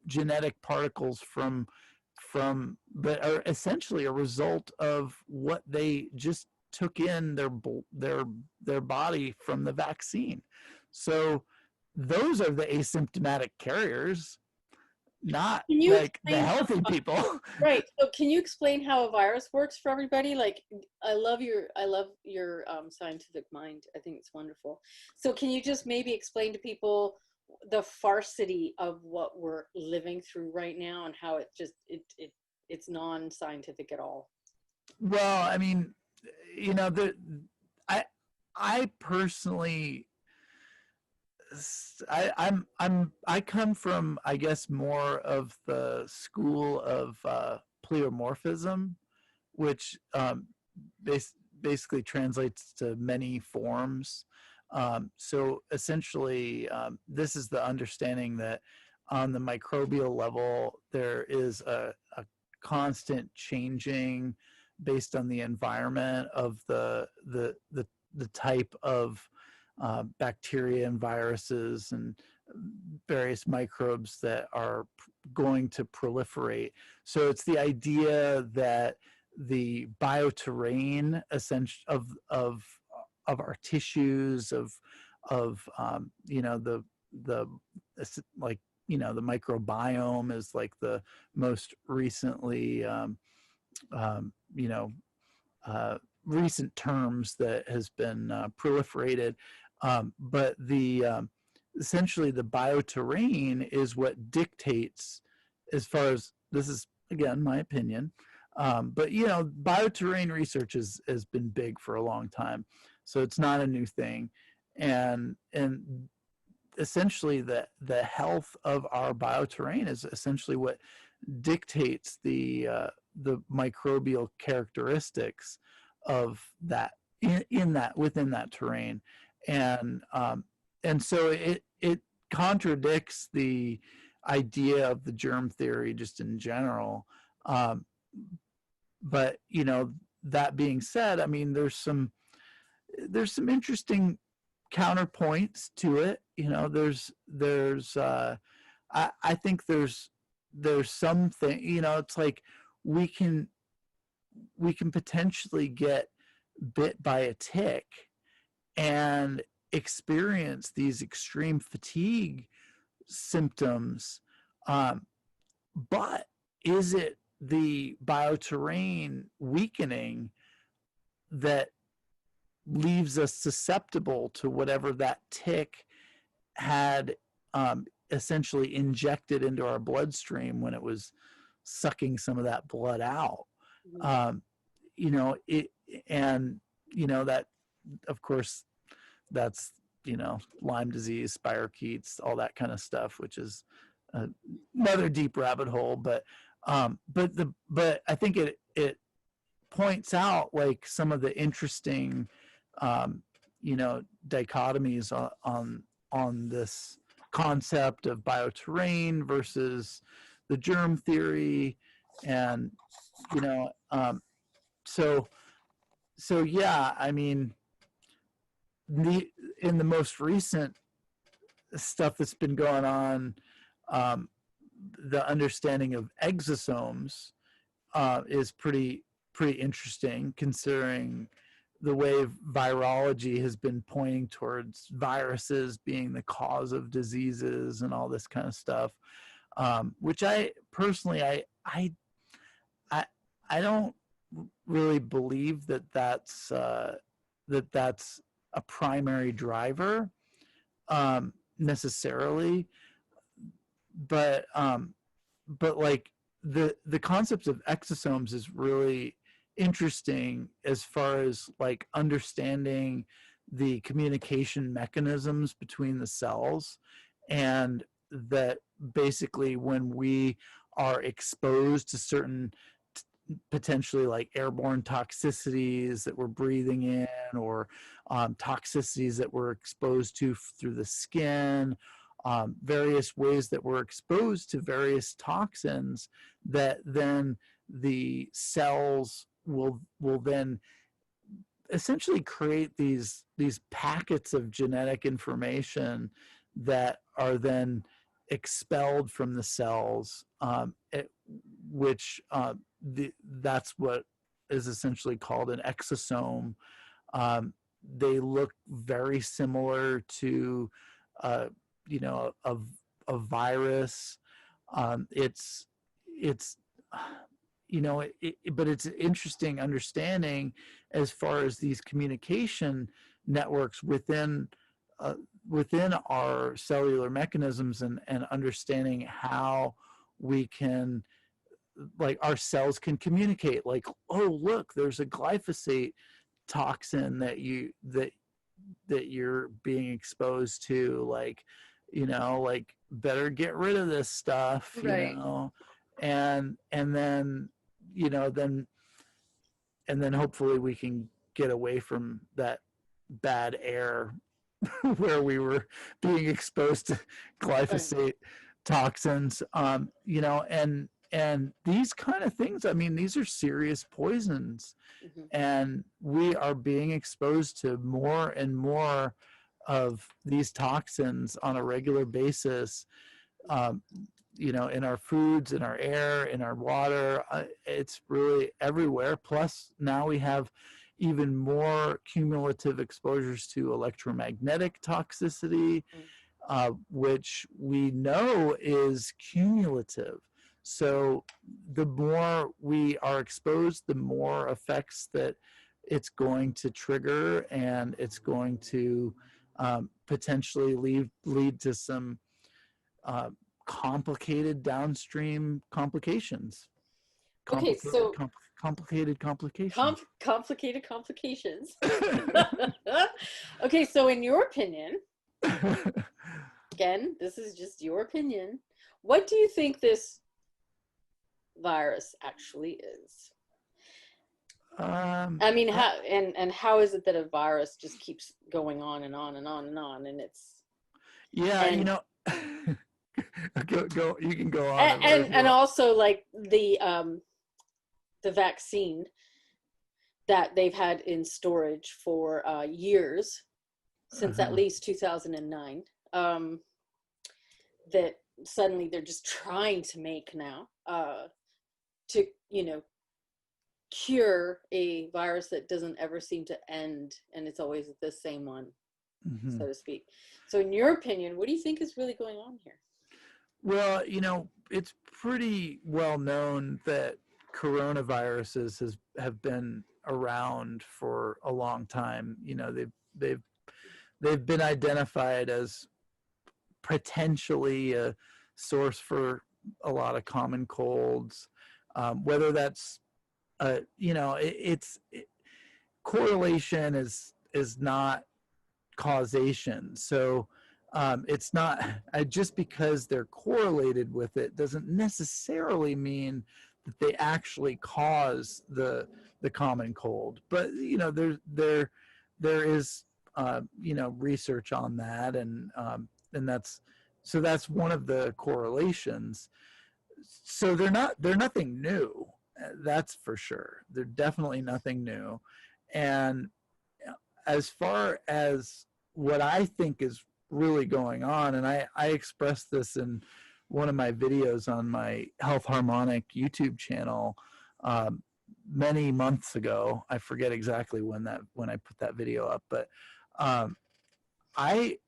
genetic particles from that are essentially a result of what they just took in their body from the vaccine. So those are the asymptomatic carriers, not Can you like the explain healthy how, people. right? So can you explain how a virus works for everybody? Like, I love your scientific mind. I think it's wonderful. So can you just maybe explain to people the farcity of what we're living through right now and how it's non-scientific at all? Well, I mean, the I I personally I come from, I guess, more of the school of pleomorphism, which bas- basically translates to many forms. So essentially, this is the understanding that on the microbial level, there is a constant changing based on the environment of the type of bacteria and viruses and various microbes that are going to proliferate. So it's the idea that the bioterrain essential of our tissues you know the like the microbiome is like the most recently you know recent terms that has been proliferated, but the essentially the bioterrain is what dictates, as far as this is again my opinion, but bioterrain research has been big for a long time, so it's not a new thing, and essentially the health of our bioterrain is essentially what dictates the microbial characteristics of that in that within that terrain, and so it contradicts the idea of the germ theory just in general, but that being said, I mean there's some interesting counterpoints to it. There's I think there's something, it's like we can potentially get bit by a tick and experience these extreme fatigue symptoms, but is it the bioterrain weakening that leaves us susceptible to whatever that tick had essentially injected into our bloodstream when it was sucking some of that blood out? It, and that, of course, that's Lyme disease, spirochetes, all that kind of stuff, which is another deep rabbit hole. But I think it points out like some of the interesting dichotomies on this concept of bioterrain versus the germ theory, and so yeah, I mean, in the most recent stuff that's been going on, the understanding of exosomes is pretty interesting, considering the way virology has been pointing towards viruses being the cause of diseases and all this kind of stuff, which I personally I don't really believe that that's a primary driver necessarily, but like the concept of exosomes is really interesting as far as like understanding the communication mechanisms between the cells, and that basically when we are exposed to certain potentially like airborne toxicities that we're breathing in, or toxicities that we're exposed to through the skin, various ways that we're exposed to various toxins, that then the cells will then essentially create these packets of genetic information that are then expelled from the cells, which that's what is essentially called an exosome. They look very similar to a virus. It's but it's an interesting understanding as far as these communication networks within our cellular mechanisms, and understanding how we can, like, our cells can communicate, like, oh look, there's a glyphosate toxin that that you're being exposed to, like, like, better get rid of this stuff, Right. and then, you know, then and then hopefully we can get away from that bad air where we were being exposed to Right. glyphosate toxins, and these kind of things, I mean, these are serious poisons, Mhm. and we are being exposed to more and more of these toxins on a regular basis, um, in our foods, in our air, in our water. It's really everywhere. Plus, now we have even more cumulative exposures to electromagnetic toxicity, Mm. which we know is cumulative. So the more we are exposed, the more effects that it's going to trigger, and it's going to potentially lead to some uh, complicated downstream complications. Okay, Complicated, so complicated complications. complicated complications. Okay, so in your opinion, again, this is just your opinion, what do you think this virus actually is? I mean, I, how and how is it that a virus just keeps going on and on and on and on, and it's yeah, and go. You can go on if you and want. also like the vaccine that they've had in storage for years, since at Uh-huh. least 2009, that suddenly they're just trying to make now, to cure a virus that doesn't ever seem to end, and it's always the same one, Mm-hmm. so to speak. So in your opinion, what do you think is really going on here? Well, it's pretty well known that coronaviruses have been around for a long time. They've they've been identified as potentially a source for a lot of common colds. Whether that's correlation is not causation. So it's not just because they're correlated with it doesn't necessarily mean that they actually cause the common cold. But there is research on that, and that's one of the correlations. So they're nothing new. That's for sure. They're definitely nothing new. And as far as what I think is really going on, and I expressed this in one of my videos on my Health Harmonic YouTube channel many months ago. I forget exactly when I put that video up, but um, I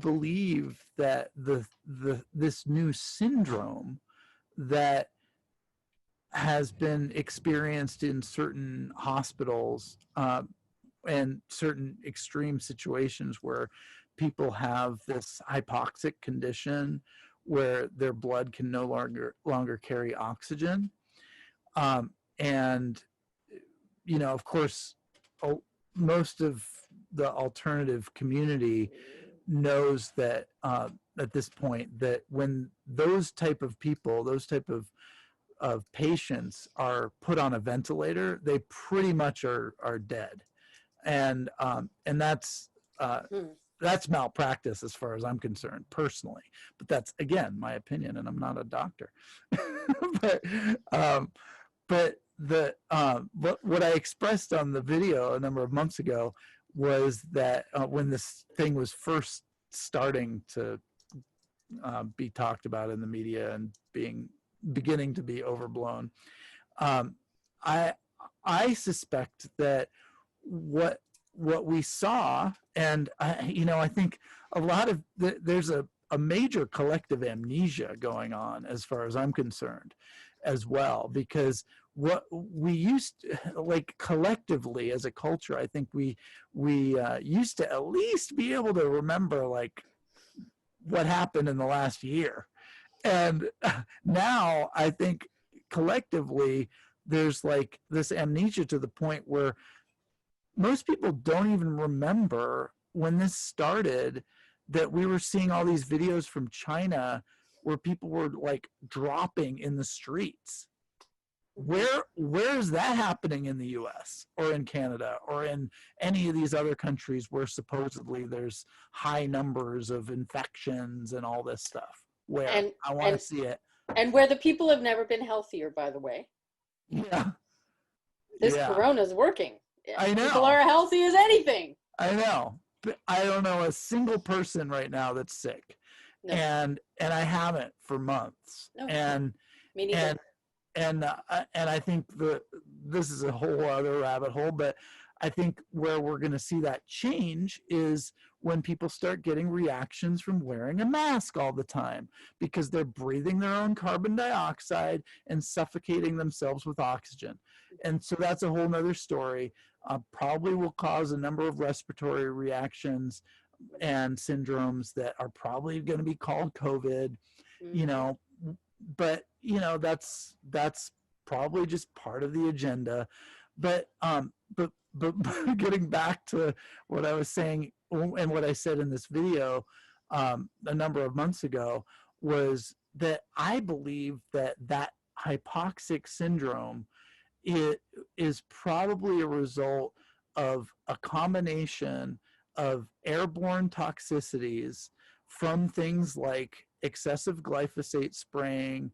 believe that this new syndrome that has been experienced in certain hospitals, and certain extreme situations where people have this hypoxic condition where their blood can no longer carry oxygen, and of course, most of the alternative community knows that at this point, that when those type of people, those type of patients are put on a ventilator, they pretty much are dead, and Hmm. that's malpractice as far as I'm concerned personally. But that's, again, my opinion, and I'm not a doctor. but um, but what I expressed on the video a number of months ago was that when this thing was first starting to be talked about in the media and beginning to be overblown, um, I I suspect that what we saw, and I think a lot of there's a major collective amnesia going on as far as I'm concerned as well, because what we used to, like, collectively as a culture, I think we used to at least be able to remember, like, what happened in the last year. And now I think collectively there's this amnesia to the point where most people don't even remember when this started, that we were seeing all these videos from China where people were like dropping in the streets. Where is that happening in the US or in Canada or in any of these other countries where supposedly there's high numbers of infections and all this stuff? Where? And I want to see it. and where the people have never been healthier, by the way. Yeah. This Yeah. Corona's working. I know. People are healthy as anything. I know. But I don't know a single person right now that's sick. No. And I haven't for months. No. And Me neither. and I think this is a whole other rabbit hole, but I think where we're going to see that change is when people start getting reactions from wearing a mask all the time, because they're breathing their own carbon dioxide and suffocating themselves with oxygen. And so that's a whole nother story. Probably will cause a number of respiratory reactions and syndromes that are probably going to be called COVID, you know, but you know, that's probably just part of the agenda. But getting back to what I was saying and what I said in this video a number of months ago, was that I believe that hypoxic syndrome is probably a result of a combination of airborne toxicities from things like excessive glyphosate spraying,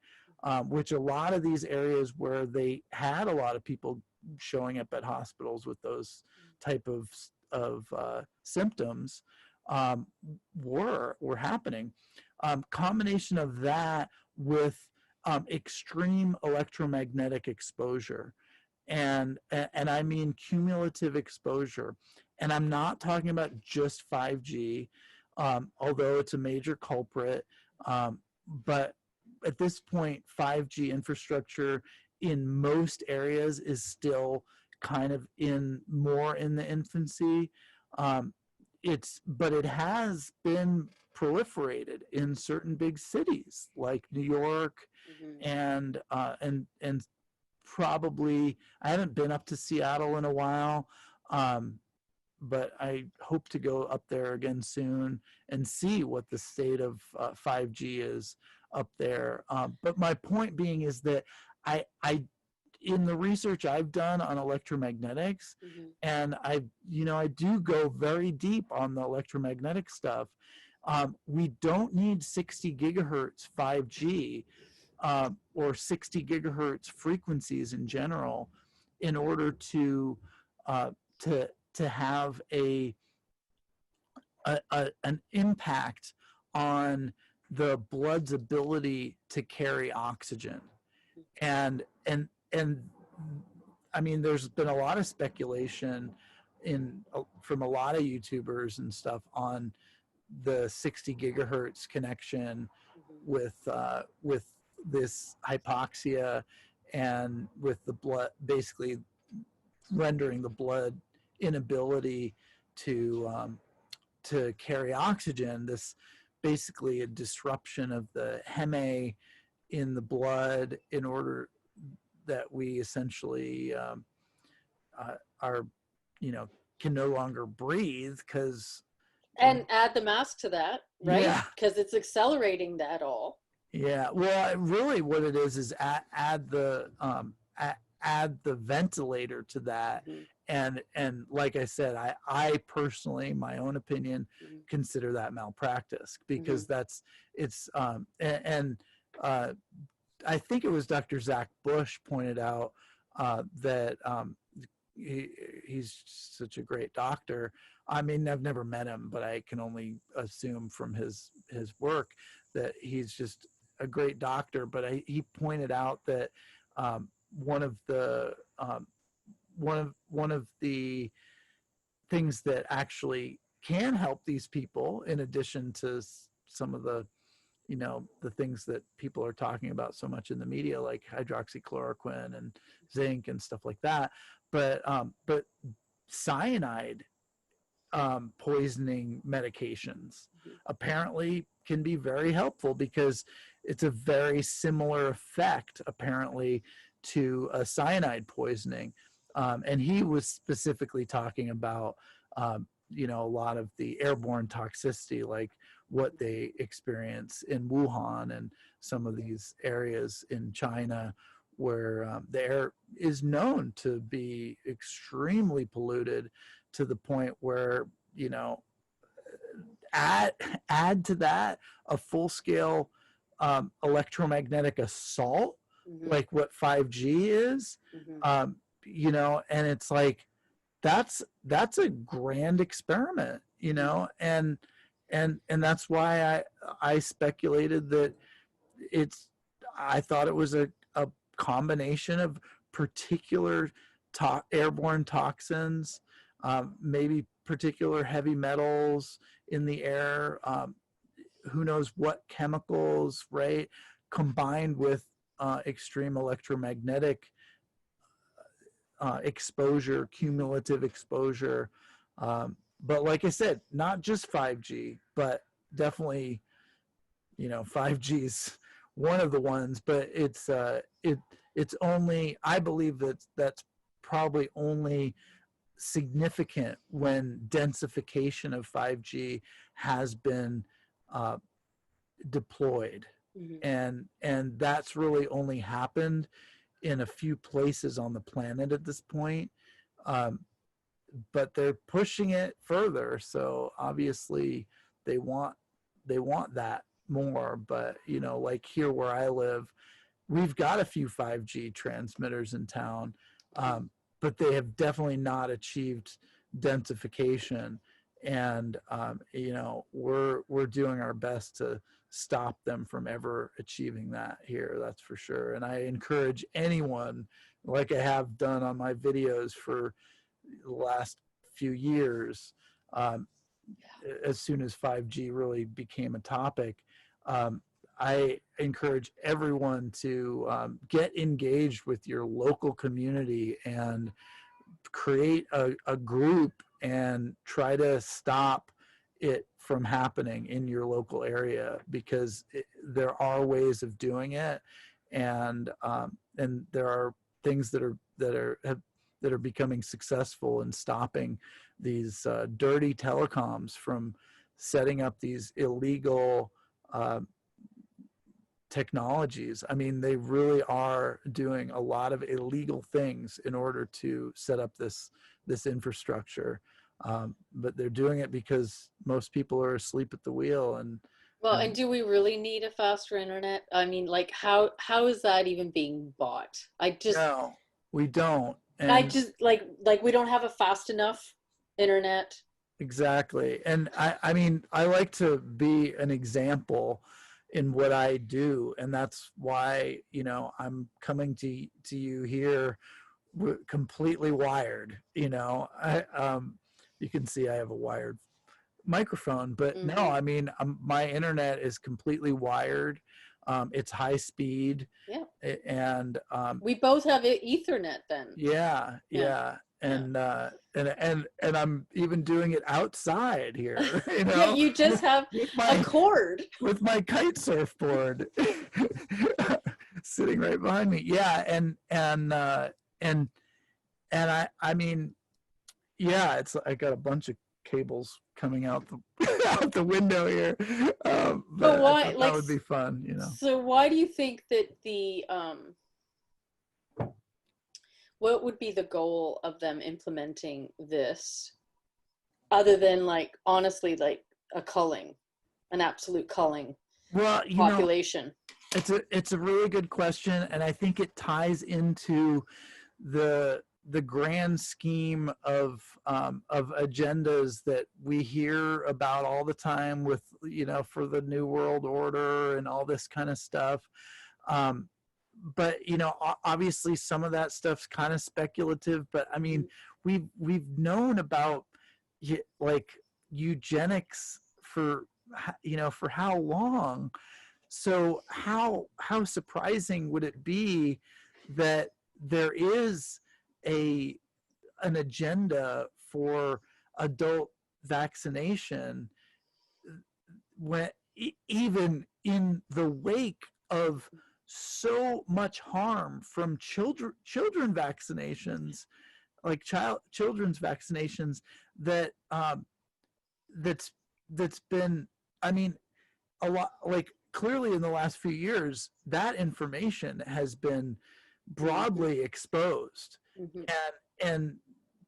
which a lot of these areas where they had a lot of people showing up at hospitals with those type of symptoms were happening. Combination of that with extreme electromagnetic exposure, and I mean cumulative exposure. And I'm not talking about just 5G, although it's a major culprit. But at this point, 5G infrastructure in most areas is still kind of more in the infancy. But it has been proliferated in certain big cities like New York, and probably, I haven't been up to Seattle in a while, but I hope to go up there again soon and see what the state of 5G is up there. But my point being is that I in the research I've done on electromagnetics, and I do go very deep on the electromagnetic stuff. We don't need 60 gigahertz 5G or 60 gigahertz frequencies in general in order to have an impact on the blood's ability to carry oxygen. And I mean, there's been a lot of speculation from a lot of YouTubers and stuff on the 60 gigahertz connection with this hypoxia, and with the blood basically rendering the blood inability to carry oxygen. This basically a disruption of the heme in the blood, in order that we essentially are, can no longer breathe, because and add the mask to that, right? Yeah. Because it's accelerating that all. Yeah, well, really what it is add the ventilator to that. And like I said, I personally, my own opinion, consider that malpractice, because I think it was Dr. Zach Bush pointed out that he's such a great doctor. I mean, I've never met him, but I can only assume from his work that he's just a great doctor. But he pointed out that one of the things that actually can help these people, in addition to some of the the things that people are talking about so much in the media, like hydroxychloroquine and zinc and stuff like that, but cyanide poisoning medications apparently can be very helpful, because it's a very similar effect apparently to a cyanide poisoning. And he was specifically talking about you know, a lot of the airborne toxicity, like what they experience in Wuhan and some of these areas in China where the air is known to be extremely polluted to the point where, you know, add to that a full-scale electromagnetic assault, like what 5G is, you know, and it's like that's a grand experiment, you know, and that's why I speculated that I thought it was a combination of particular airborne toxins, maybe particular heavy metals in the air, who knows what chemicals, right, combined with extreme electromagnetic exposure, cumulative exposure. But like I said, not just 5G, but definitely, you know, 5G is one of the ones, but it's only, I believe that's probably only significant when densification of 5G has been deployed. And that's really only happened in a few places on the planet at this point. But they're pushing it further, so obviously they want that more. But you know, like here where I live, we've got a few 5G transmitters in town, but they have definitely not achieved densification. And you know, we're doing our best to stop them from ever achieving that here, that's for sure. And I encourage anyone, like I have done on my videos for the last few years, as soon as 5G really became a topic, I encourage everyone to get engaged with your local community and create a group and try to stop it from happening in your local area, because there are ways of doing it, and there are things that are becoming successful in stopping these dirty telecoms from setting up these illegal technologies. I mean, they really are doing a lot of illegal things in order to set up this infrastructure. But they're doing it because most people are asleep at the wheel. And do we really need a faster internet? I mean, like, how is that even being bought? No, we don't. And I just like we don't have a fast enough internet. Exactly. And I mean, I like to be an example in what I do. And that's why, you know, I'm coming to you here completely wired, you know. You can see I have a wired microphone, but no, I mean, my internet is completely wired. It's high speed. Yeah. And we both have Ethernet then. Yeah. And I'm even doing it outside here. You know? Yeah, you just have a cord with my kite surfboard sitting right behind me. Yeah, and I mean, yeah, it's, I got a bunch of cables coming out the window here. But why? that would be fun, you know. So why do you think that what would be the goal of them implementing this, other than, like, honestly, like an absolute culling population? It's a really good question, and I think it ties into the grand scheme of agendas that we hear about all the time with, you know, for the New World Order and all this kind of stuff. But, you know, obviously some of that stuff's kind of speculative, but I mean, we've known about, like, eugenics for, you know, for how long? So how surprising would it be that there is an agenda for adult vaccination, when even in the wake of so much harm from children vaccinations, like children's vaccinations, that that's been, I mean, a lot, like clearly in the last few years, that information has been broadly exposed, Mm-hmm. and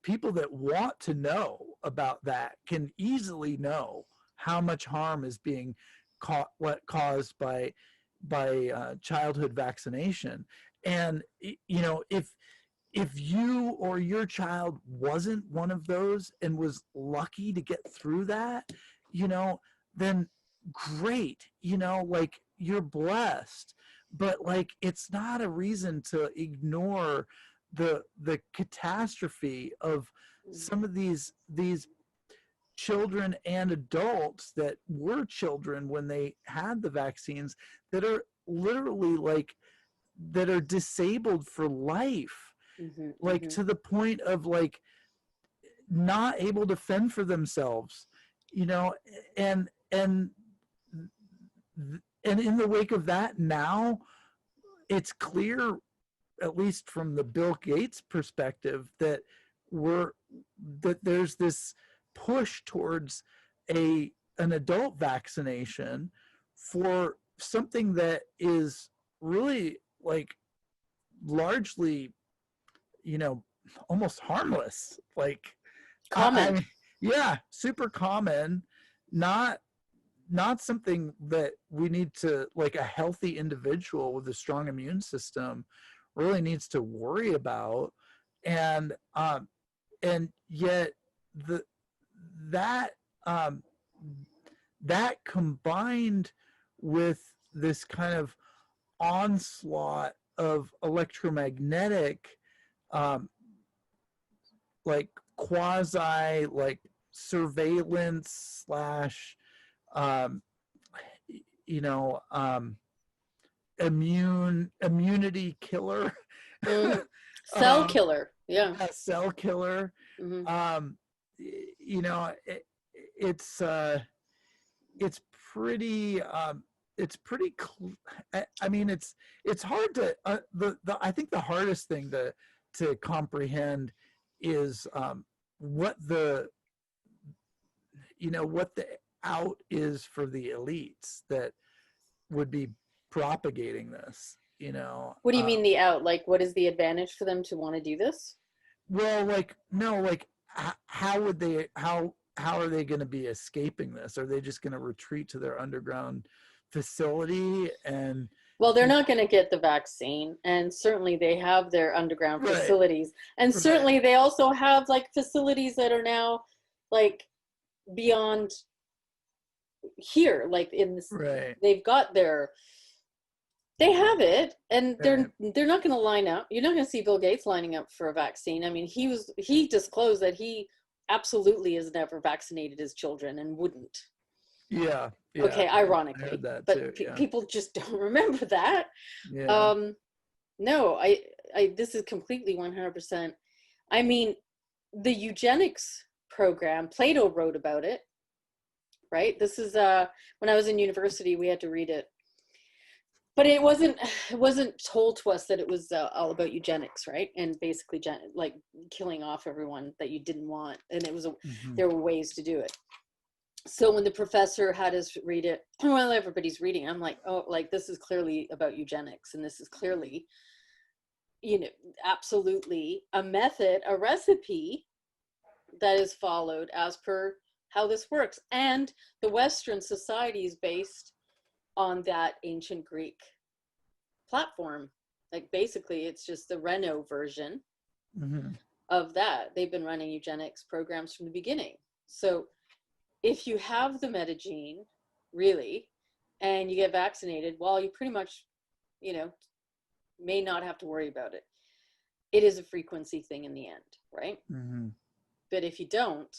people that want to know about that can easily know how much harm is being caused by childhood vaccination. And you know, if you or your child wasn't one of those and was lucky to get through that, you know, then great, you know, like you're blessed. But like it's not a reason to ignore the catastrophe of some of these children and adults that were children when they had the vaccines, that are literally like, that are disabled for life, Mm-hmm. like Mm-hmm. to the point of like not able to fend for themselves, you know. And in the wake of that, now it's clear, at least from the Bill Gates perspective, that we're that there's this push towards an adult vaccination for something that is really like largely, you know, almost harmless. Like Common. I yeah, super common, not something that we need to, like a healthy individual with a strong immune system really needs to worry about. And yet the that um that combined with this kind of onslaught of electromagnetic, um like quasi like surveillance slash, um you know, immunity killer, Mm-hmm. Cell um killer. Yeah. a cell killer, Mm-hmm. um you know, it's pretty, it's pretty I mean, it's hard to, the I think the hardest thing to comprehend is, what the, you know, what the out is for the elites that would be propagating this, you know. What do you mean the out? Like, what is the advantage for them to want to do this? Well, like, no, like how would they, how are they going to be escaping this? Are they just going to retreat to their underground facility and, Well, they're you not going to get the vaccine, and certainly they have their underground right, facilities, and right, certainly they also have like facilities that are now like beyond here, like in this, right, they've got their, they have it, and right, they're not going to line up. You're not going to see Bill Gates lining up for a vaccine. I mean, he disclosed that he absolutely has never vaccinated his children and wouldn't. yeah, yeah, Okay, I heard ironically, that but too, yeah, people just don't remember that. yeah, Um, no, this is completely 100%. I mean, the eugenics program, Plato wrote about it, right? This is when I was in university, we had to read it, but it wasn't told to us that it was all about eugenics, right? And basically, like killing off everyone that you didn't want, and mm-hmm. there were ways to do it. So when the professor had us read it, while everybody's reading, I'm like, oh, like this is clearly about eugenics, and this is clearly, you know, absolutely a method, a recipe that is followed as per how this works. And the Western society is based on that ancient Greek platform. Like basically, it's just the Reno version Mm-hmm. of that. They've been running eugenics programs from the beginning. So if you have the metagene, really, and you get vaccinated, well, you pretty much, you know, may not have to worry about it. It is a frequency thing in the end, right? Mm-hmm. But if you don't,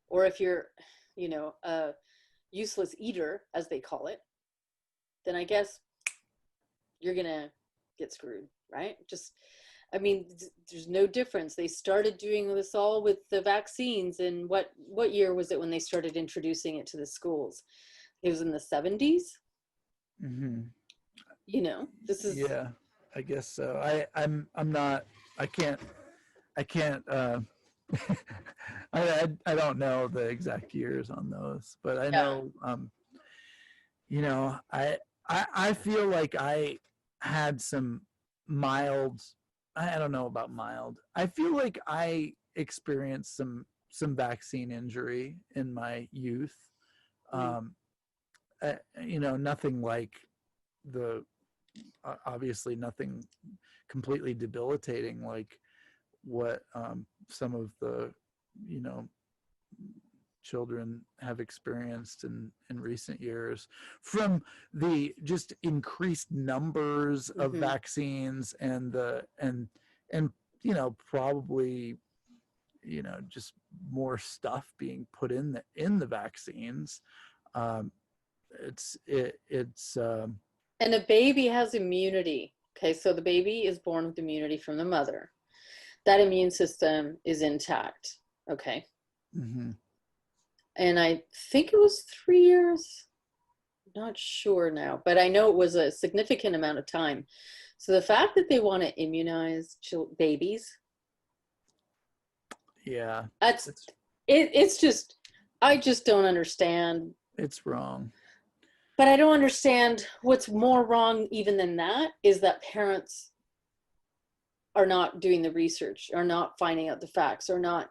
or if you're, you know, a useless eater, as they call it, then I guess you're going to get screwed, right? Just, I mean, there's no difference. They started doing this all with the vaccines. And what year was it when they started introducing it to the schools? It was in the 70s. Mm-hmm. You know, this is, Yeah, I guess so. I'm not, I can't I don't know the exact years on those, but I Yeah. know, you know, I feel like I had some mild, I don't know about mild. I feel like I experienced some vaccine injury in my youth. Mm. Um, you know, nothing like the obviously nothing completely debilitating like what some of the, you know, children have experienced in recent years from the just increased numbers of Mm-hmm. vaccines and and you know, probably, you know, just more stuff being put in the vaccines. um it's And a baby has immunity. Okay, so the baby is born with immunity from the mother. That immune system is intact. Okay. mhm. And I think it was 3 years. Not sure now, but I know it was a significant amount of time. So the fact that they want to immunize babies, Yeah, that's it's it. It's just, I just don't understand. it's wrong. But I don't understand what's more wrong even than that is that parents are not doing the research, are not finding out the facts, or not.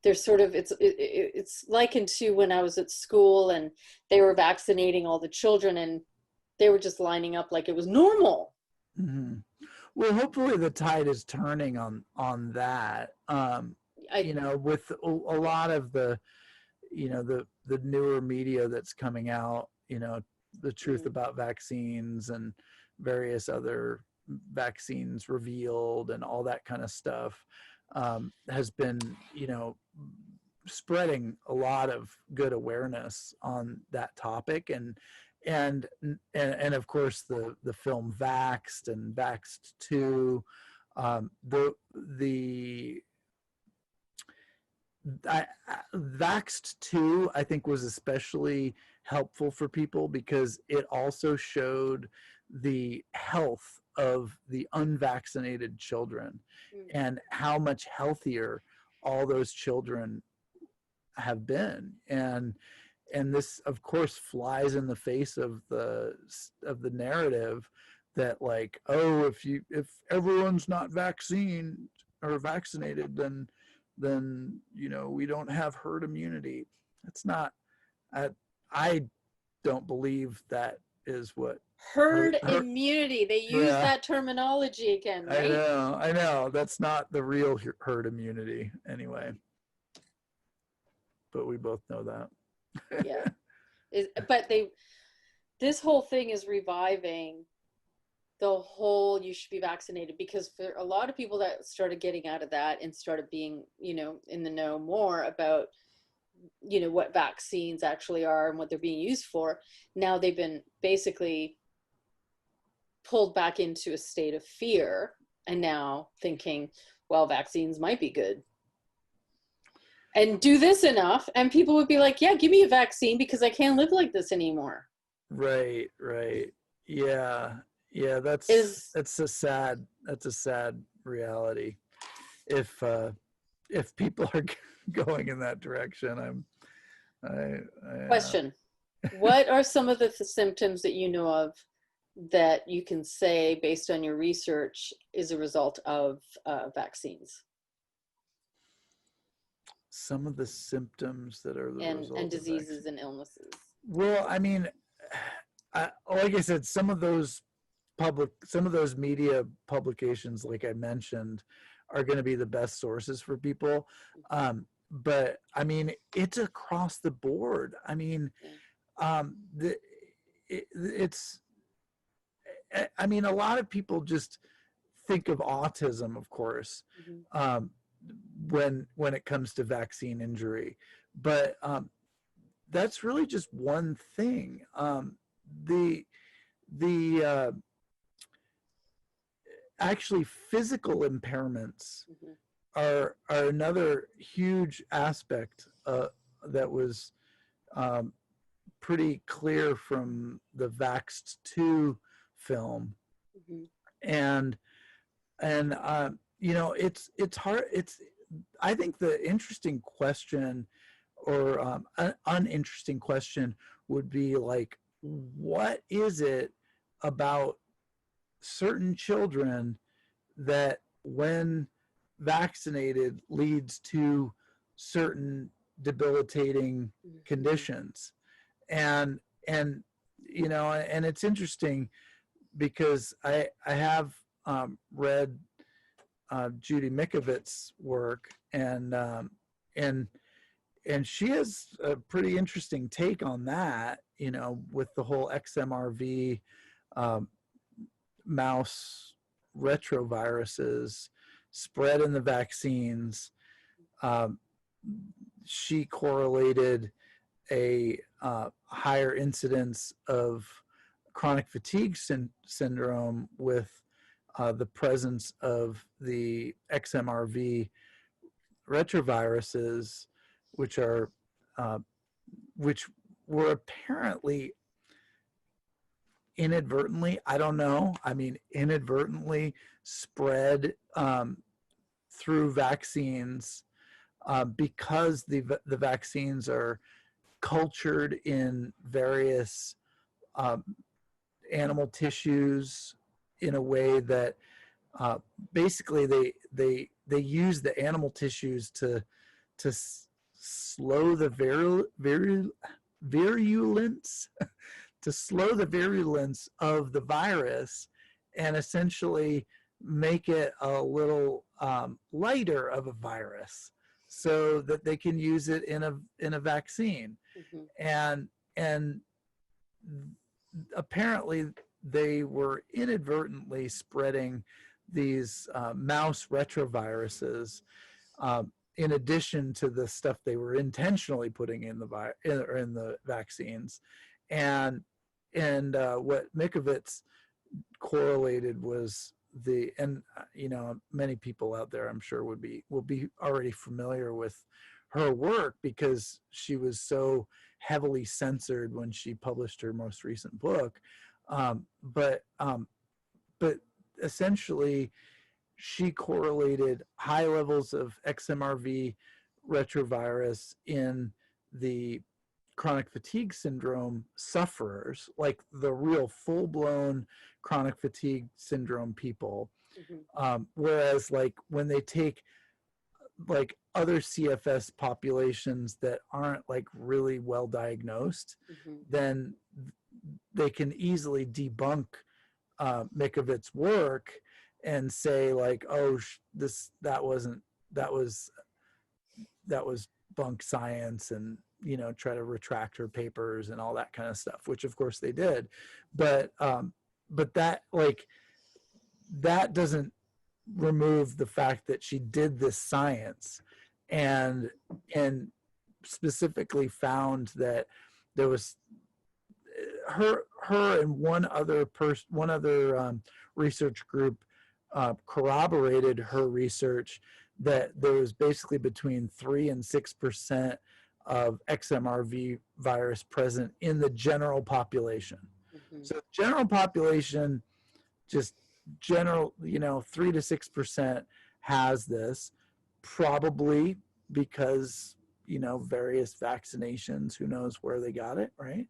They're sort of it's likened to when I was at school and they were vaccinating all the children and they were just lining up like it was normal. Mhm. Well, hopefully the tide is turning on that. I You know, with a lot of the, you know, the newer media that's coming out, you know, the truth about vaccines and various other vaccines revealed and all that kind of stuff, has been, you know, spreading a lot of good awareness on that topic. And of course the film Vaxxed and Vaxxed 2, the Vaxxed 2 I think was especially helpful for people because it also showed the health of the unvaccinated children and how much healthier all those children have been. And this of course flies in the face of the narrative that, like, oh, if everyone's not vaccinated, then you know, we don't have herd immunity. It's not. I i don't believe that is what Herd immunity. They use yeah, that terminology again, right? I know that's not the real herd immunity anyway, but we both know that. Yeah. But this whole thing is reviving the whole you should be vaccinated because for a lot of people that started getting out of that and started being, in the know more about, what vaccines actually are and what they're being used for, now they've been basically pulled back into a state of fear and now thinking, well, vaccines might be good. And do this enough, and people would be like, yeah, give me a vaccine because I can't live like this anymore. Right. Yeah. Yeah, Is that's a sad reality. If people are going in that direction, I question. What are some of the symptoms that you know of that you can say based on your research is a result of vaccines some of the symptoms that are the and result of diseases vaccine. and illnesses? Well, I mean, like I said, some of those media publications, like I mentioned, are going to be the best sources for people. But I mean, it's across the board. I mean, it's, I mean, a lot of people just think of autism, of course, Mm-hmm. um, when it comes to vaccine injury, but that's really just one thing. The actually physical impairments Mm-hmm. are another huge aspect that was um, pretty clear from the Vaxxed 2 film. Mm-hmm. And you know, it's hard, I think the interesting question, or an uninteresting question, would be like, what is it about certain children that, when vaccinated, leads to certain debilitating conditions? And and it's interesting because I have read Judy Mikovitz's work, and and she has a pretty interesting take on that, with the whole XMRV um, mouse retroviruses spread in the vaccines. Um, she correlated a higher incidence of chronic fatigue syndrome with the presence of the XMRV retroviruses, which are which were apparently inadvertently, I don't know, I mean, inadvertently spread through vaccines because the vaccines are cultured in various animal tissues in a way that basically they use the animal tissues to slow the virulence to slow the virulence of the virus, and essentially make it a little lighter of a virus, so that they can use it in a vaccine. And apparently they were inadvertently spreading these mouse retroviruses in addition to the stuff they were intentionally putting in the vaccines. And what Mikovits correlated was many people out there, I'm sure, will be already familiar with her work, because she was so heavily censored when she published her most recent book. But essentially, she correlated high levels of XMRV retrovirus in the chronic fatigue syndrome sufferers, like the real full-blown chronic fatigue syndrome people. Whereas, like, when they take like other CFS populations that aren't like really well diagnosed, then they can easily debunk Mikovits' work and say like, oh, that was bunk science, and try to retract her papers and all that kind of stuff, which of course they did. But that, like, that doesn't remove the fact that she did this science and specifically found that there was her and one other research group corroborated her research, that there was basically between 3 and 6% of XMRV virus present in the general population. So general population, just general, 3 to 6% has this, probably because, various vaccinations, who knows where they got it, right?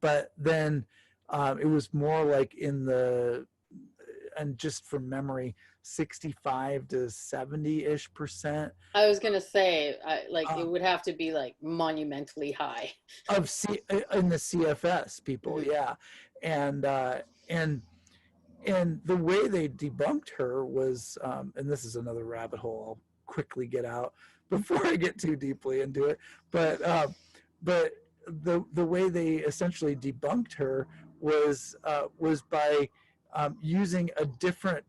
But then it was more like and just from memory, 65 to 70-ish%. I was gonna say, it would have to be like monumentally high in the CFS people, yeah. And the way they debunked her was, and this is another rabbit hole I'll quickly get out before I get too deeply into it, but the way they essentially debunked her was by using a different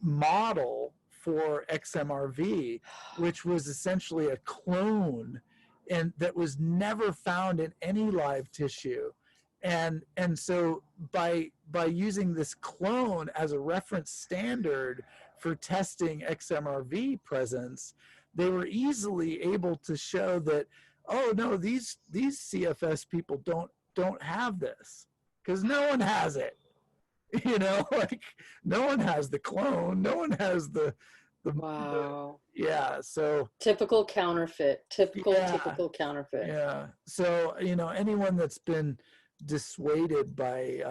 model for XMRV, which was essentially a clone, and that was never found in any live tissue. And so by using this clone as a reference standard for testing XMRV presence, they were easily able to show that, oh no, these CFS people don't have this, because no one has it. Like, no one has the clone, no one has the Wow. Yeah, so Typical counterfeit. yeah, Typical counterfeit. yeah. So, anyone that's been dissuaded by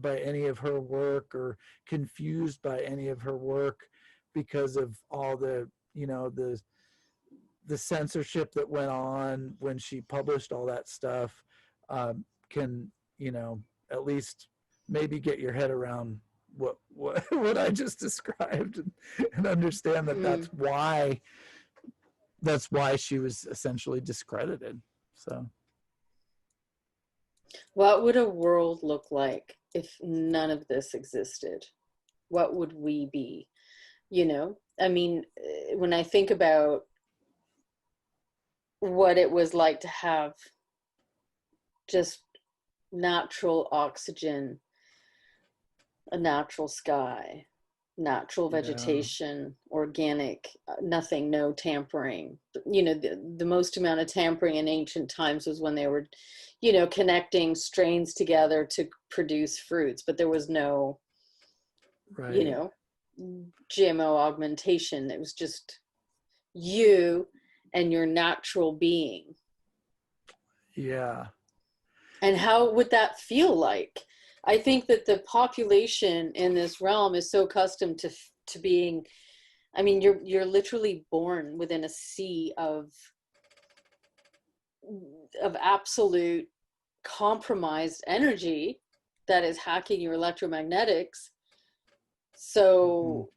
any of her work, or confused by any of her work because of all the censorship that went on when she published all that stuff, can, at least maybe get your head around what I just described, and understand that Mm. that's why she was essentially discredited. So What would a world look like if none of this existed? What would we be? I mean, when I think about what it was like to have just natural oxygen, a natural sky, natural yeah, vegetation, organic, nothing, no tampering. The most amount of tampering in ancient times was when they were, connecting strains together to produce fruits, but there was no, you right, know, GMO augmentation. It was just you and your natural being. yeah, And how would that feel like? I think that the population in this realm is so accustomed to being, I mean, you're literally born within a sea of absolute compromised energy that is hacking your electromagnetics. mm-hmm. So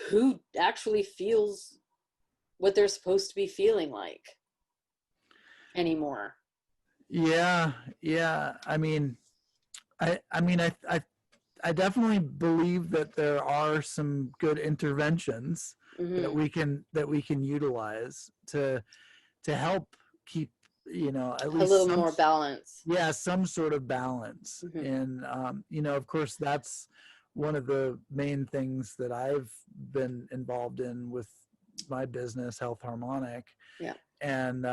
who actually feels what they're supposed to be feeling like anymore? Yeah, yeah. I definitely believe that there are some good interventions Mm-hmm. that we can utilize to help keep, at A least little more balance. some sort of balance. Mm-hmm. And of course, that's one of the main things that I've been involved in with my business, Health Harmonic. Yeah. And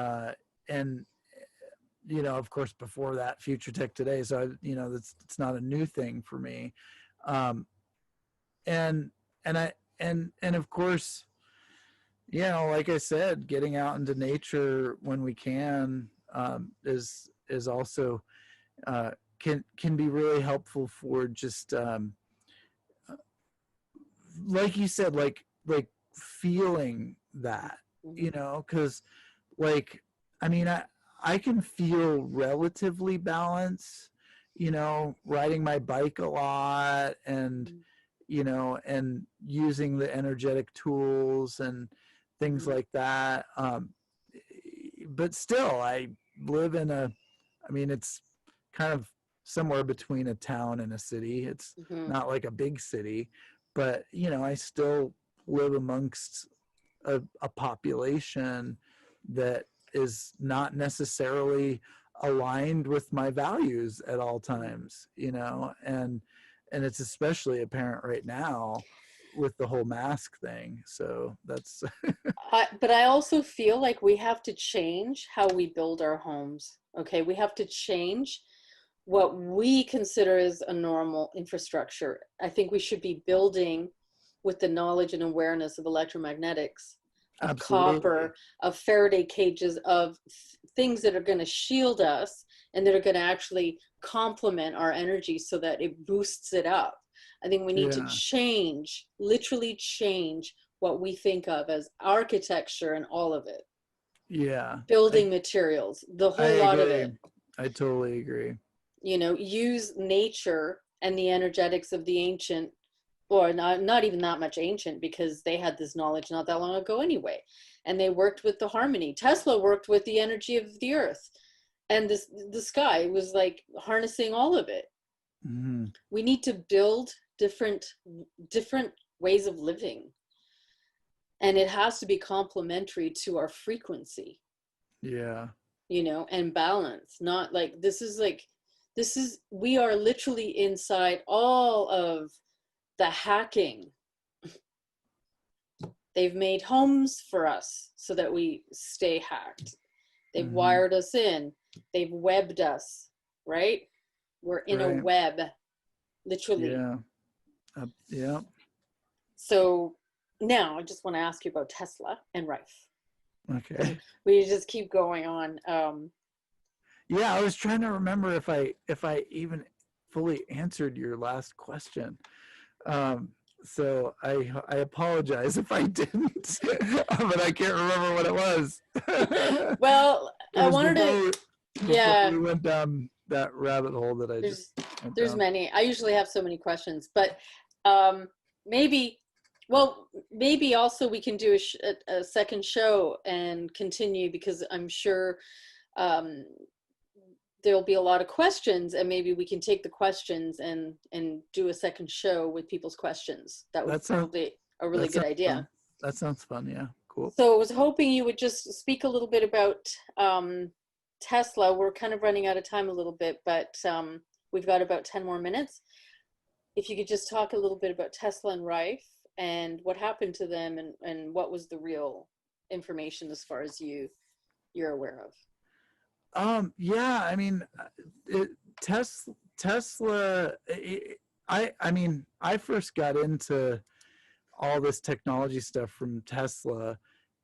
of course, before that, Future Tech Today. So it's not a new thing for me. um and and of course, like I said, getting out into nature when we can, is also, can be really helpful for just, like you said, like feeling that, Mm-hmm. because, like, I can feel relatively balanced, riding my bike a lot, and and using the energetic tools and things Mm-hmm. like that. But still, I live in it's kind of somewhere between a town and a city. It's Mm-hmm. not like a big city, but I still live amongst a population that is not necessarily aligned with my values at all times, and it's especially apparent right now with the whole mask thing. So that's But I also feel like we have to change how we build our homes. Okay, we have to change what we consider as a normal infrastructure. I think we should be building with the knowledge and awareness of electromagnetics, of absolutely, copper, of Faraday cages, of things that are going to shield us and that are going to actually complement our energy so that it boosts it up. I think we need to yeah, change, literally change what we think of as architecture and all of it, yeah, building materials, the I whole lot of agree. it. I totally agree. Use nature and the energetics of the ancient, or not even that much ancient, because they had this knowledge not that long ago anyway, and they worked with the harmony. Tesla worked with the energy of the earth, and the sky was like harnessing all of it. Hmm. We need to build different ways of living, and it has to be complementary to our frequency, Yeah, and balance. Not like we are literally inside all of the hacking. They've made homes for us so that we stay hacked. They've hmm, wired us in. They've webbed us, right? We're in a right, web, literally. yeah, yeah. So now I just want to ask you about Tesla and Rife. Okay. We just keep going on. Yeah, I was trying to remember if I even fully answered your last question. So I apologize if I didn't, but I can't remember what it was. Well, It I was wanted to, before yeah, we went down that rabbit hole that I just went there's down. many. I usually have so many questions, but maybe, well, maybe also we can do a second show and continue, because I'm sure um, there'll be a lot of questions, and maybe we can take the questions and do a second show with people's questions. That would That sounds probably a really that good sounds idea. fun. That sounds fun. Yeah, cool. So I was hoping you would just speak a little bit about Tesla. We're kind of running out of time a little bit, but we've got about 10 more minutes. If you could just talk a little bit about Tesla and Rife and what happened to them, and what was the real information as far as you're aware of. Yeah, I mean, Tesla. I mean, I first got into all this technology stuff from Tesla,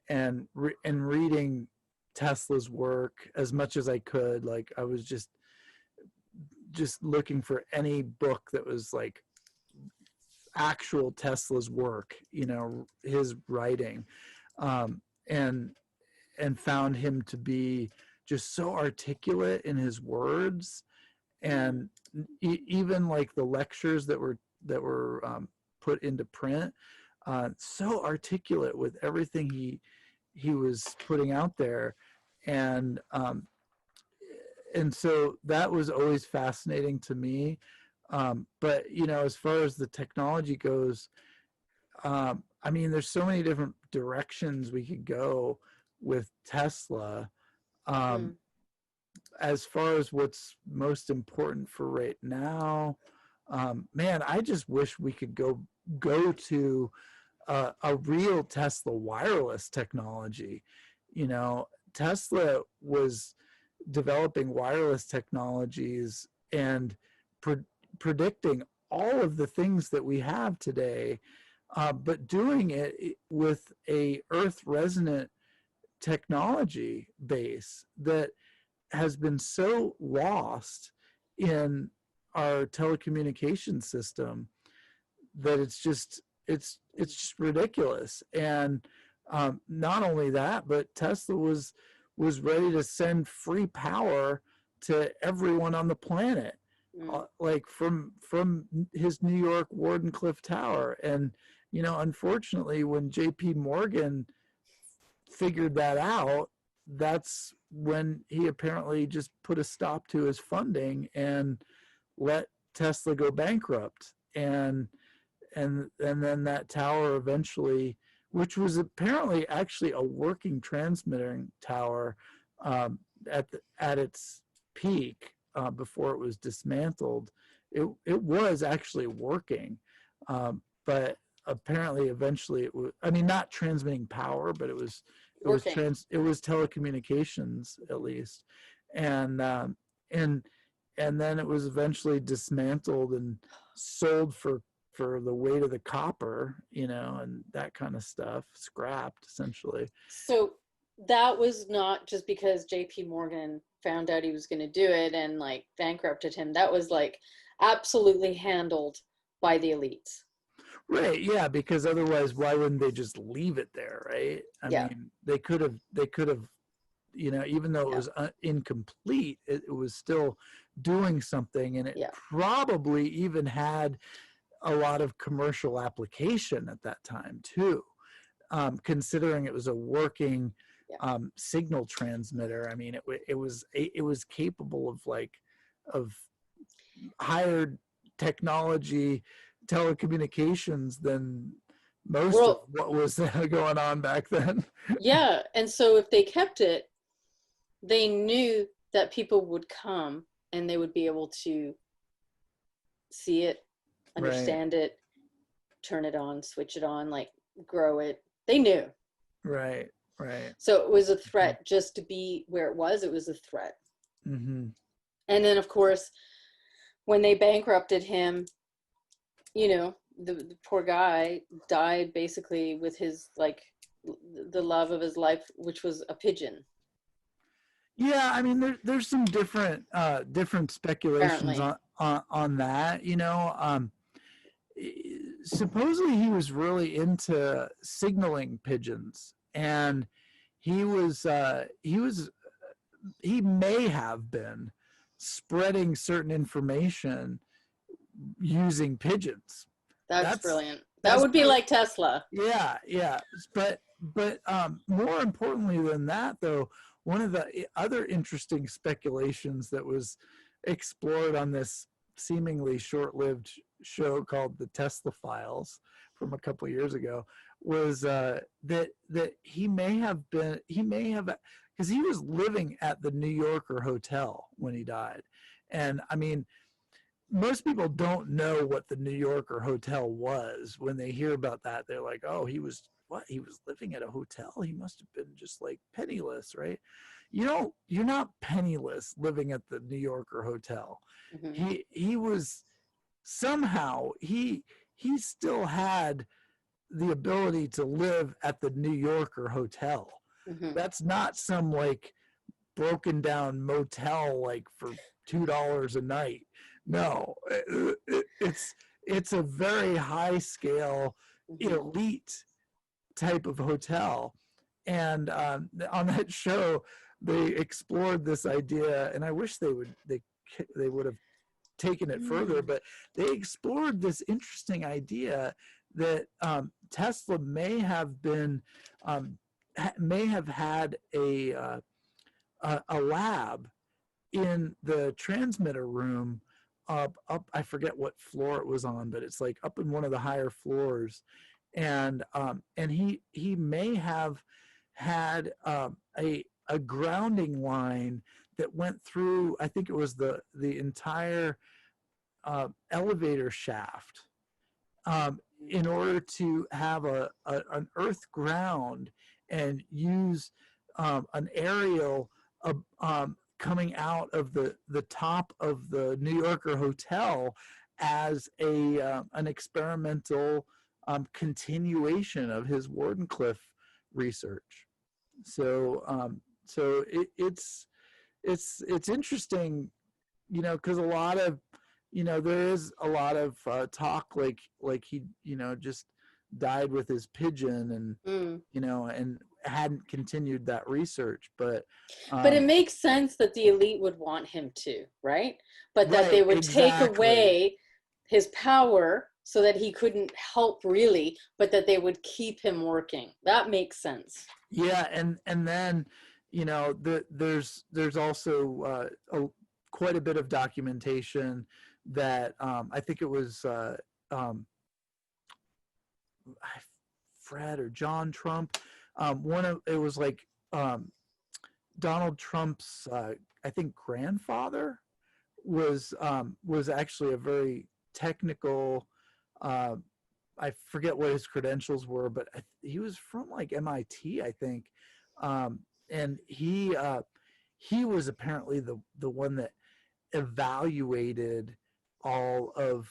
and reading Tesla's work as much as I could. Like, I was just looking for any book that was like actual Tesla's work, his writing, um, and found him to be just so articulate in his words, and even like the lectures that were put into print, so articulate with everything he was putting out there, and so that was always fascinating to me. But as far as the technology goes, I mean, there's so many different directions we could go with Tesla. Um, as far as what's most important for right now, man, I just wish we could go to a real Tesla wireless technology. Tesla was developing wireless technologies and predicting all of the things that we have today, but doing it with a earth resonant technology base that has been so lost in our telecommunication system that it's just ridiculous. And not only that, but Tesla was ready to send free power to everyone on the planet, like from his New York Wardenclyffe Tower. And unfortunately, when J.P. Morgan figured that out, that's when he apparently just put a stop to his funding and let Tesla go bankrupt. And then that tower eventually, which was apparently actually a working transmitting tower at its peak, before it was dismantled, it was actually working, but apparently eventually it was, I mean, not transmitting power, but it was telecommunications at least, and then it was eventually dismantled and sold for the weight of the copper, and that kind of stuff, scrapped essentially. So that was not just because JP Morgan found out he was going to do it and like bankrupted him. That was like absolutely handled by the elites. Right, yeah, because otherwise why wouldn't they just leave it there, right? I Yeah. mean, they could have even though it was incomplete, it was still doing something, and it probably even had a lot of commercial application at that time too, considering it was a working signal transmitter. I mean, it was capable of higher technology telecommunications than most of what was going on back then. Yeah, and so if they kept it, they knew that people would come and they would be able to see it, understand it, turn it on, switch it on, like grow it. They knew. Right. So it was a threat just to be where it was. It was a threat. Mm-hmm. And then, of course, when they bankrupted him, the poor guy died basically with his, like, the love of his life, which was a pigeon. Yeah, I mean, there's some different speculations Apparently. on that. Supposedly he was really into signaling pigeons, and he may have been spreading certain information using pigeons. That's That's brilliant. That that's would be pretty, like Tesla. yeah. But more importantly than that, though, one of the other interesting speculations that was explored on this seemingly short-lived show called the Tesla Files from a couple of years ago was that he may have because he was living at the New Yorker hotel when he died, and I mean, most people don't know what the New Yorker hotel was. When they hear about that, they're like, oh, he was living at a hotel? He must have been just like penniless, right? You're not penniless living at the New Yorker hotel. Mm-hmm. He was somehow he still had the ability to live at the New Yorker hotel. Mm-hmm. That's not some like broken down motel like for $2 a night. No, it's a very high scale, Mm-hmm. elite type of hotel. And on that show, they explored this idea, and I wish they would have taken it further, but they explored this interesting idea that Tesla may have had a lab in the transmitter room up I forget what floor it was on, but it's like up in one of the higher floors, and he may have had a grounding line that went through, I think it was the entire elevator shaft, in order to have an earth ground and use an aerial coming out of the top of the New Yorker hotel as an experimental continuation of his Wardenclyffe research. So it's interesting, because a lot of there is a lot of talk like he just died with his pigeon, and and hadn't continued that research, but But it makes sense that the elite would want him to, right? But that they right, would take exactly. away his power so that he couldn't help really, but that they would keep him working. That makes sense. Yeah, and then there's also quite a bit of documentation that I think it was um, Fred or John Trump. It was like Donald Trump's I think grandfather was actually a very technical. Uh, I forget what his credentials were, but he was from like MIT, I think, and he was apparently the one that evaluated all of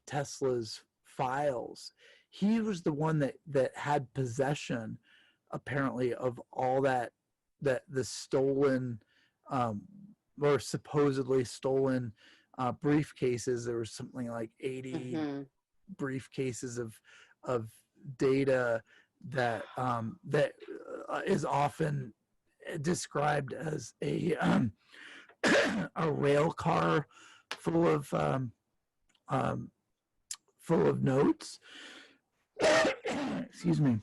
Tesla's files. He was the one that had possession, apparently, of all that the stolen um, or supposedly stolen briefcases. There was something like 80 Mm-hmm. briefcases of data that is often described as a rail car full of um, full of notes. Excuse me.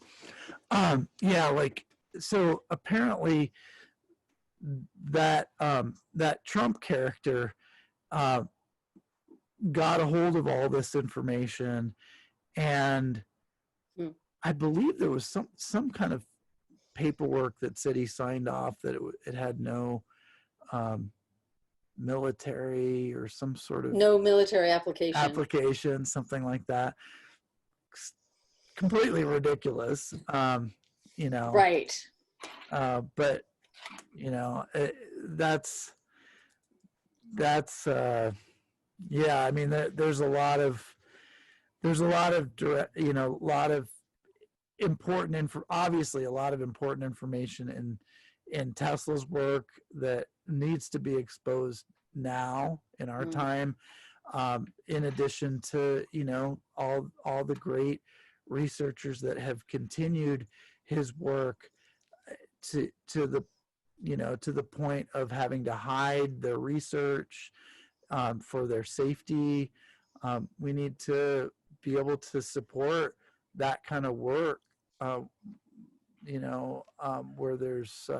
Yeah, like, so apparently that Trump character uh, got a hold of all this information, and Hmm. I believe there was some kind of paperwork that said he signed off that it had no um, military or some sort of No military application. application, something like that. Completely ridiculous, Right. but that's yeah. I mean, there's a lot of there's a lot of direct, a lot of obviously a lot of important information in Tesla's work that needs to be exposed now in our time. In addition to all the great researchers that have continued his work to the to the point of having to hide their research for their safety. We need to be able to support that kind of work, where there's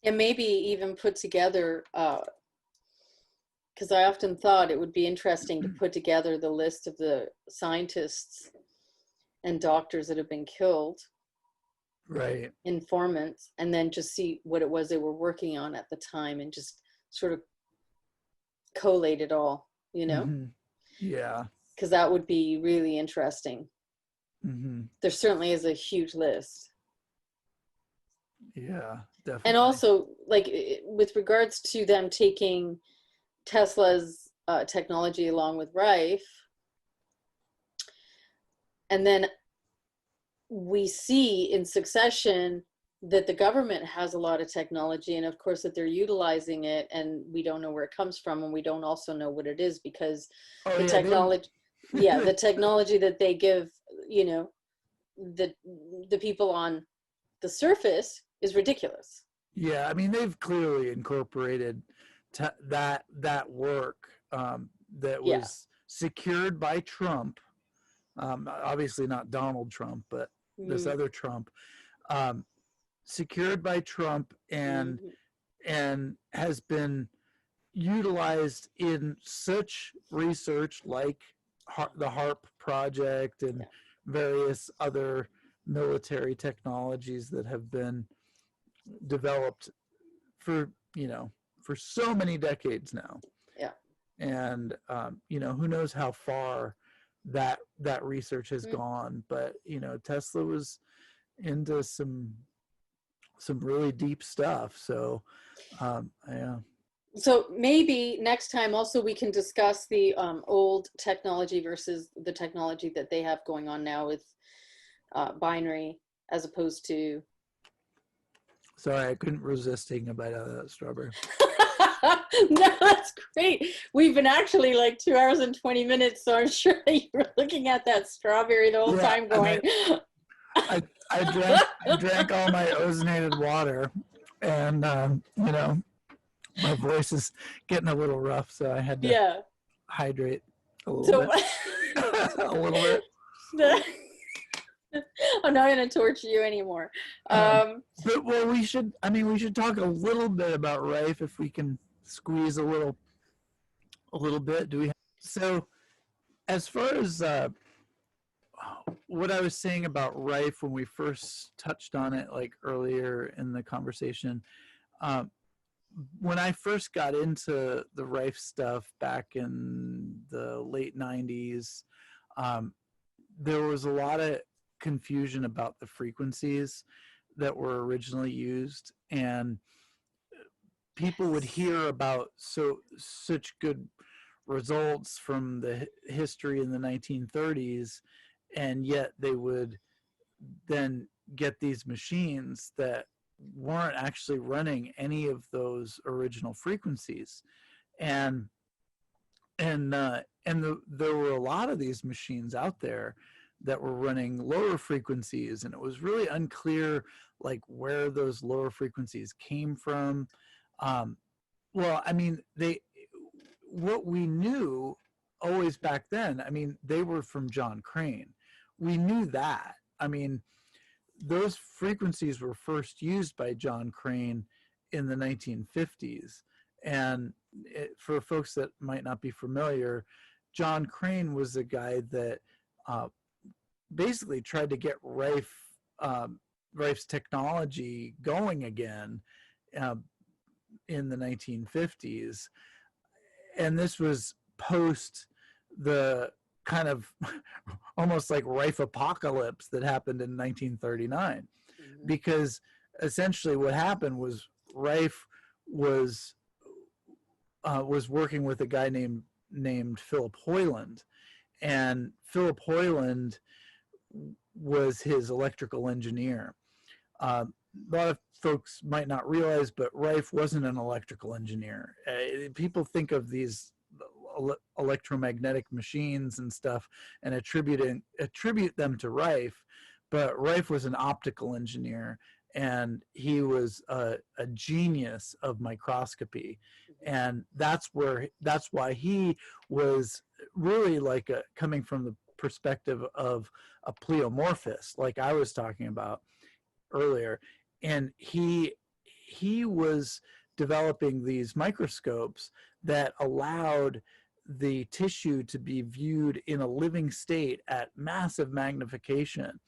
and maybe even put together, because I often thought it would be interesting to put together the list of the scientists and doctors that have been killed, right, informants, and then just see what it was they were working on at the time and just sort of collate it all, yeah, because that would be really interesting. There certainly is a huge list. Yeah, definitely. And also, like, with regards to them taking Tesla's technology along with Rife, and then we see in succession that the government has a lot of technology, and of course that they're utilizing it, and we don't know where it comes from, and we don't also know what it is, because the technology the technology that they give the people on the surface is ridiculous. Yeah, I mean, they've clearly incorporated that work that was secured by Trump, obviously not Donald Trump, but this other Trump, secured by Trump, and has been utilized in such research like the HARP project and various other military technologies that have been developed for so many decades now. And who knows how far that research has gone, but Tesla was into some really deep stuff. So so maybe next time also we can discuss the old technology versus the technology that they have going on now with binary, as opposed to... Sorry, I couldn't resist taking a bite out of that strawberry. No, that's great. We've been actually like 2 hours and 20 minutes, so I'm sure that you were looking at that strawberry the whole time going... I drank all my ozonated water, and my voice is getting a little rough, so I had to hydrate a little bit. A little bit. I'm not going to torture you anymore. But we should talk a little bit about Rife if we can squeeze a little bit. So as far as what I was saying about Rife when we first touched on it, like earlier in the conversation, when I first got into the Rife stuff back in the late 90s, there was a lot of confusion about the frequencies that were originally used, and people would hear about such good results from the history in the 1930s, and yet they would then get these machines that weren't actually running any of those original frequencies, and there were a lot of these machines out there that were running lower frequencies, and it was really unclear like where those lower frequencies came from. Well, I mean, what we knew always back then, I mean, they were from John Crane. We knew that. I mean, those frequencies were first used by John Crane in the 1950s. And for folks that might not be familiar, John Crane was a guy that basically tried to get Rife's technology going again in the 1950s. And this was post the kind of almost like Rife apocalypse that happened in 1939. Because essentially what happened was Rife was working with a guy named Philip Hoyland, and Philip Hoyland was his electrical engineer. A lot of folks might not realize, but Rife wasn't an electrical engineer. People think of these electromagnetic machines and stuff and attribute them to Rife, but Rife was an optical engineer, and he was a genius of microscopy, and that's why he was really like coming from the perspective of a pleomorphist, like I was talking about earlier, and he was developing these microscopes that allowed the tissue to be viewed in a living state at massive magnification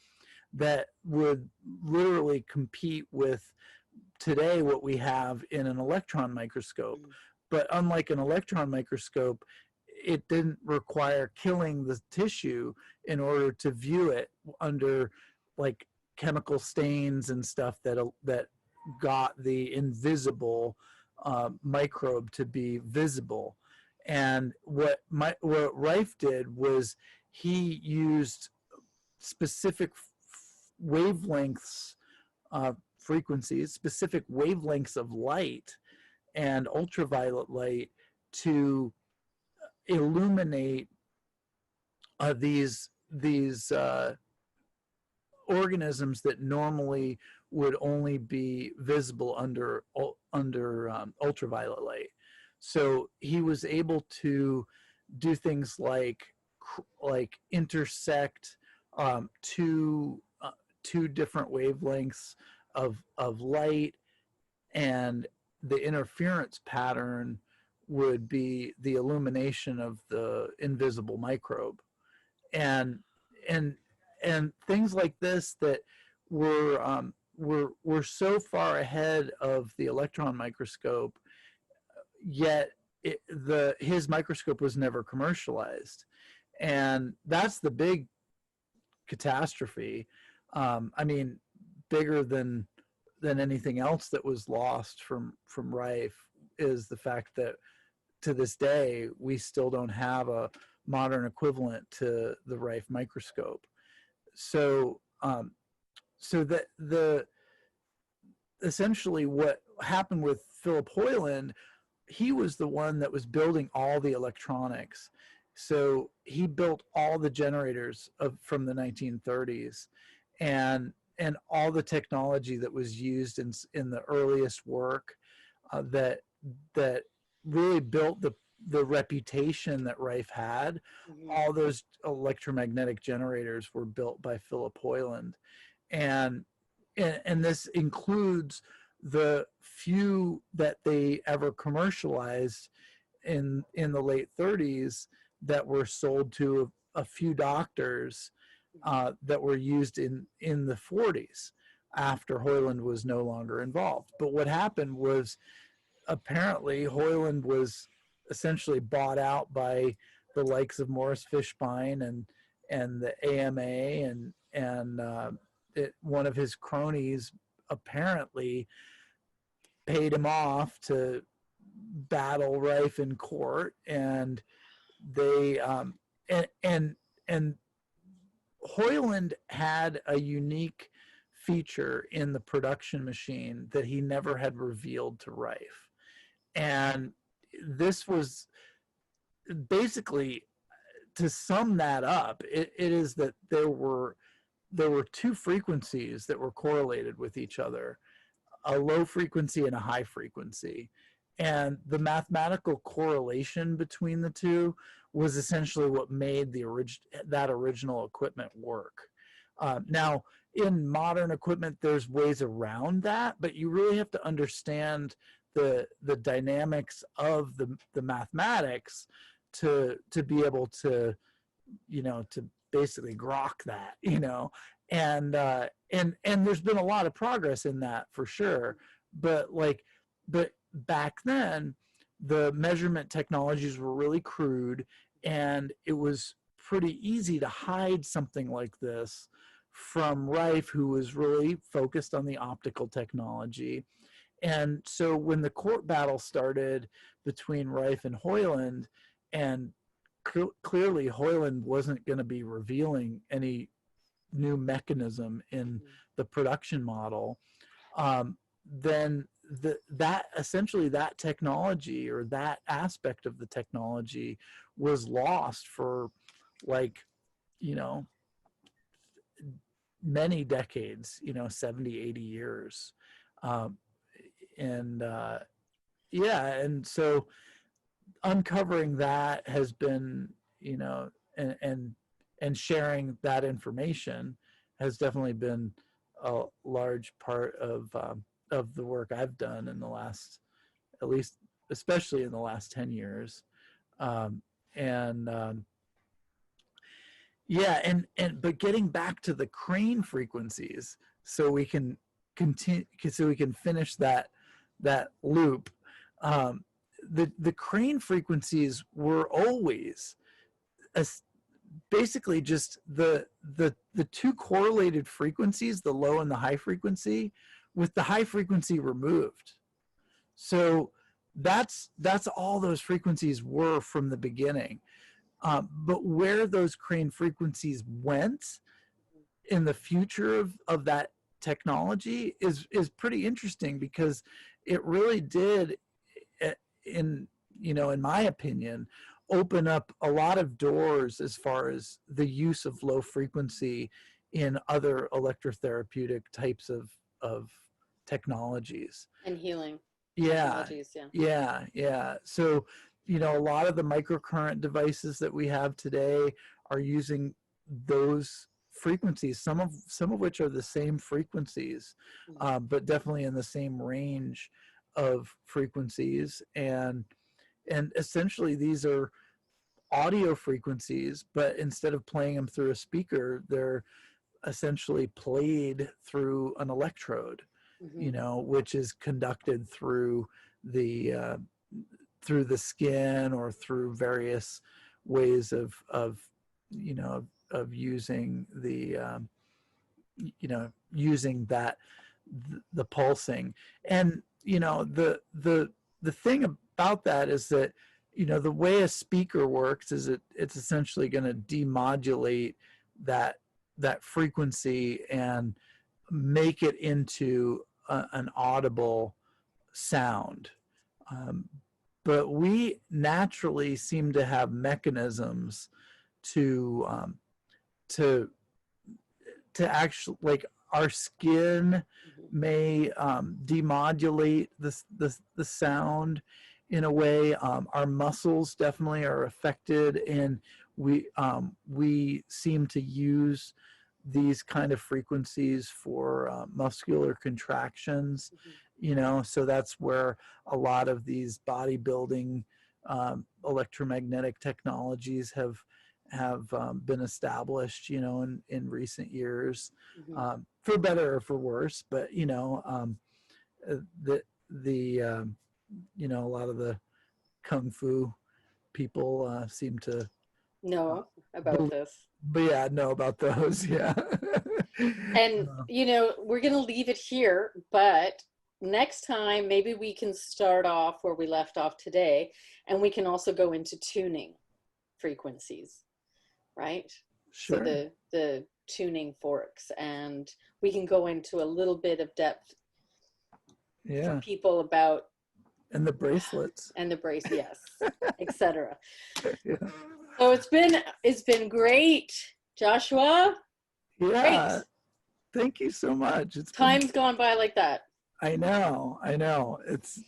that would literally compete with today what we have in an electron microscope. But unlike an electron microscope, it didn't require killing the tissue in order to view it under like chemical stains and stuff that got the invisible microbe to be visible. And what Rife did was he used specific wavelengths, frequencies, specific wavelengths of light and ultraviolet light to illuminate these organisms that normally would only be visible under ultraviolet light. So he was able to do things like intersect two different wavelengths of light, and the interference pattern would be the illumination of the invisible microbe, and things like this that were so far ahead of the electron microscope, yet his microscope was never commercialized, and that's the big catastrophe. I mean, bigger than anything else that was lost from Rife is the fact that to this day we still don't have a modern equivalent to the Rife microscope. So the essentially what happened with Philip Hoyland, he was the one that was building all the electronics. So he built all the generators from the 1930s, and all the technology that was used in the earliest work that really built the reputation that Rife had. All those electromagnetic generators were built by Philip Hoyland, and this includes the few that they ever commercialized in the late 30s that were sold to a few doctors that were used in the 40s after Hoyland was no longer involved. But what happened was, apparently Hoyland was essentially bought out by the likes of Morris Fishbein and the AMA, and one of his cronies apparently paid him off to battle Rife in court, and they and Hoyland had a unique feature in the production machine that he never had revealed to Rife. And this was basically, to sum that up, it is that there were two frequencies that were correlated with each other, a low frequency and a high frequency. And the mathematical correlation between the two was essentially what made that original equipment work. Now, in modern equipment, there's ways around that, but you really have to understand the dynamics of the mathematics to be able to, to basically grok that, and there's been a lot of progress in that for sure. But back then, the measurement technologies were really crude, and it was pretty easy to hide something like this from Rife, who was really focused on the optical technology. And so when the court battle started between Rife and Hoyland, and clearly Hoyland wasn't going to be revealing any new mechanism in the production model, then that essentially that technology or that aspect of the technology was lost for, like, you know, many decades, 70, 80 years. Um, and yeah, and so uncovering that has been, and sharing that information has definitely been a large part of the work I've done in the last, at least, especially in the last 10 years. Um, and Yeah, but getting back to the crane frequencies, so we can continue, so we can finish that loop. Um, the crane frequencies were always basically just the two correlated frequencies, the low and the high frequency, with the high frequency removed. So that's all those frequencies were from the beginning. But where those crane frequencies went in the future of that technology is pretty interesting, because it really did, in my opinion, open up a lot of doors as far as the use of low frequency in other electrotherapeutic types of technologies and healing yeah technologies. Yeah. yeah so a lot of the microcurrent devices that we have today are using those frequencies, some of which are the same frequencies, but definitely in the same range of frequencies. And essentially these are audio frequencies, but instead of playing them through a speaker, they're essentially played through an electrode, which is conducted through the skin or through various ways of using using that the pulsing. And the thing about that is that the way a speaker works is it's essentially going to demodulate that frequency and make it into an audible sound. But we naturally seem to have mechanisms to actually, like, our skin may demodulate the sound in a way. Our muscles definitely are affected, and we seem to use these kind of frequencies for muscular contractions, so that's where a lot of these bodybuilding electromagnetic technologies have been established, in recent years, for better or for worse. But a lot of the kung fu people seem to know about this. but yeah, know about those. Yeah. And we're going to leave it here, but next time maybe we can start off where we left off today, and we can also go into tuning frequencies, right? Sure. So the tuning forks, and we can go into a little bit of depth for people about and the bracelets and the brace, yes, etc. Yeah. So it's been great, Joshua. Yeah. Great. Thank you so much. Time's gone by like that. I know. It's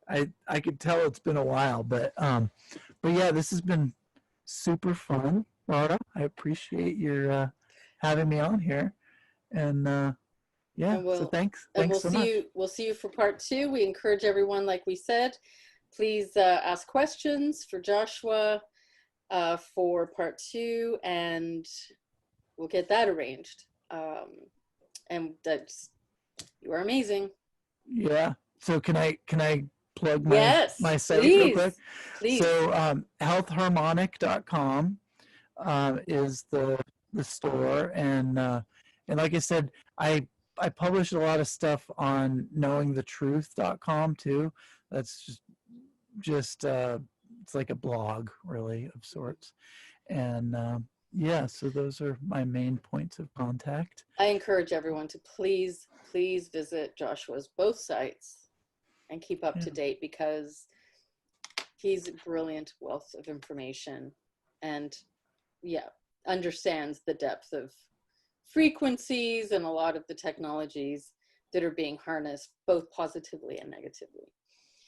I could tell it's been a while, but yeah, this has been super fun, Laura. I appreciate your having me on here, and so thanks so much. We'll see you for part 2. We encourage everyone, like we said, please ask questions for Joshua for part 2, and we'll get that arranged. And you are amazing. Yeah. So can I plug my site real quick? Please. So healthharmonic.com is the store, and like I said, I publish a lot of stuff on knowingthetruth.com too. That's just it's like a blog, really, of sorts. And yeah, so those are my main points of contact. I encourage everyone to please visit Joshua's both sites and keep up to date, because he's a brilliant wealth of information, and understands the depth of frequencies and a lot of the technologies that are being harnessed, both positively and negatively.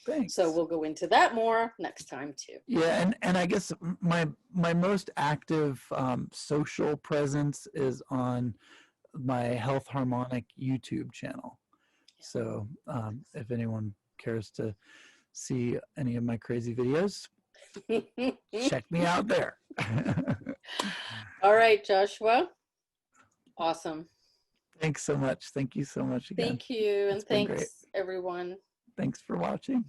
Thanks. So we'll go into that more next time too. Yeah, and I guess my most active social presence is on my Health Harmonic YouTube channel. So if anyone cares to see any of my crazy videos, check me out there. All right, Joshua. Awesome. Thanks so much. Thank you so much again. Thank you. And It's been thanks, great. everyone. Thanks for watching.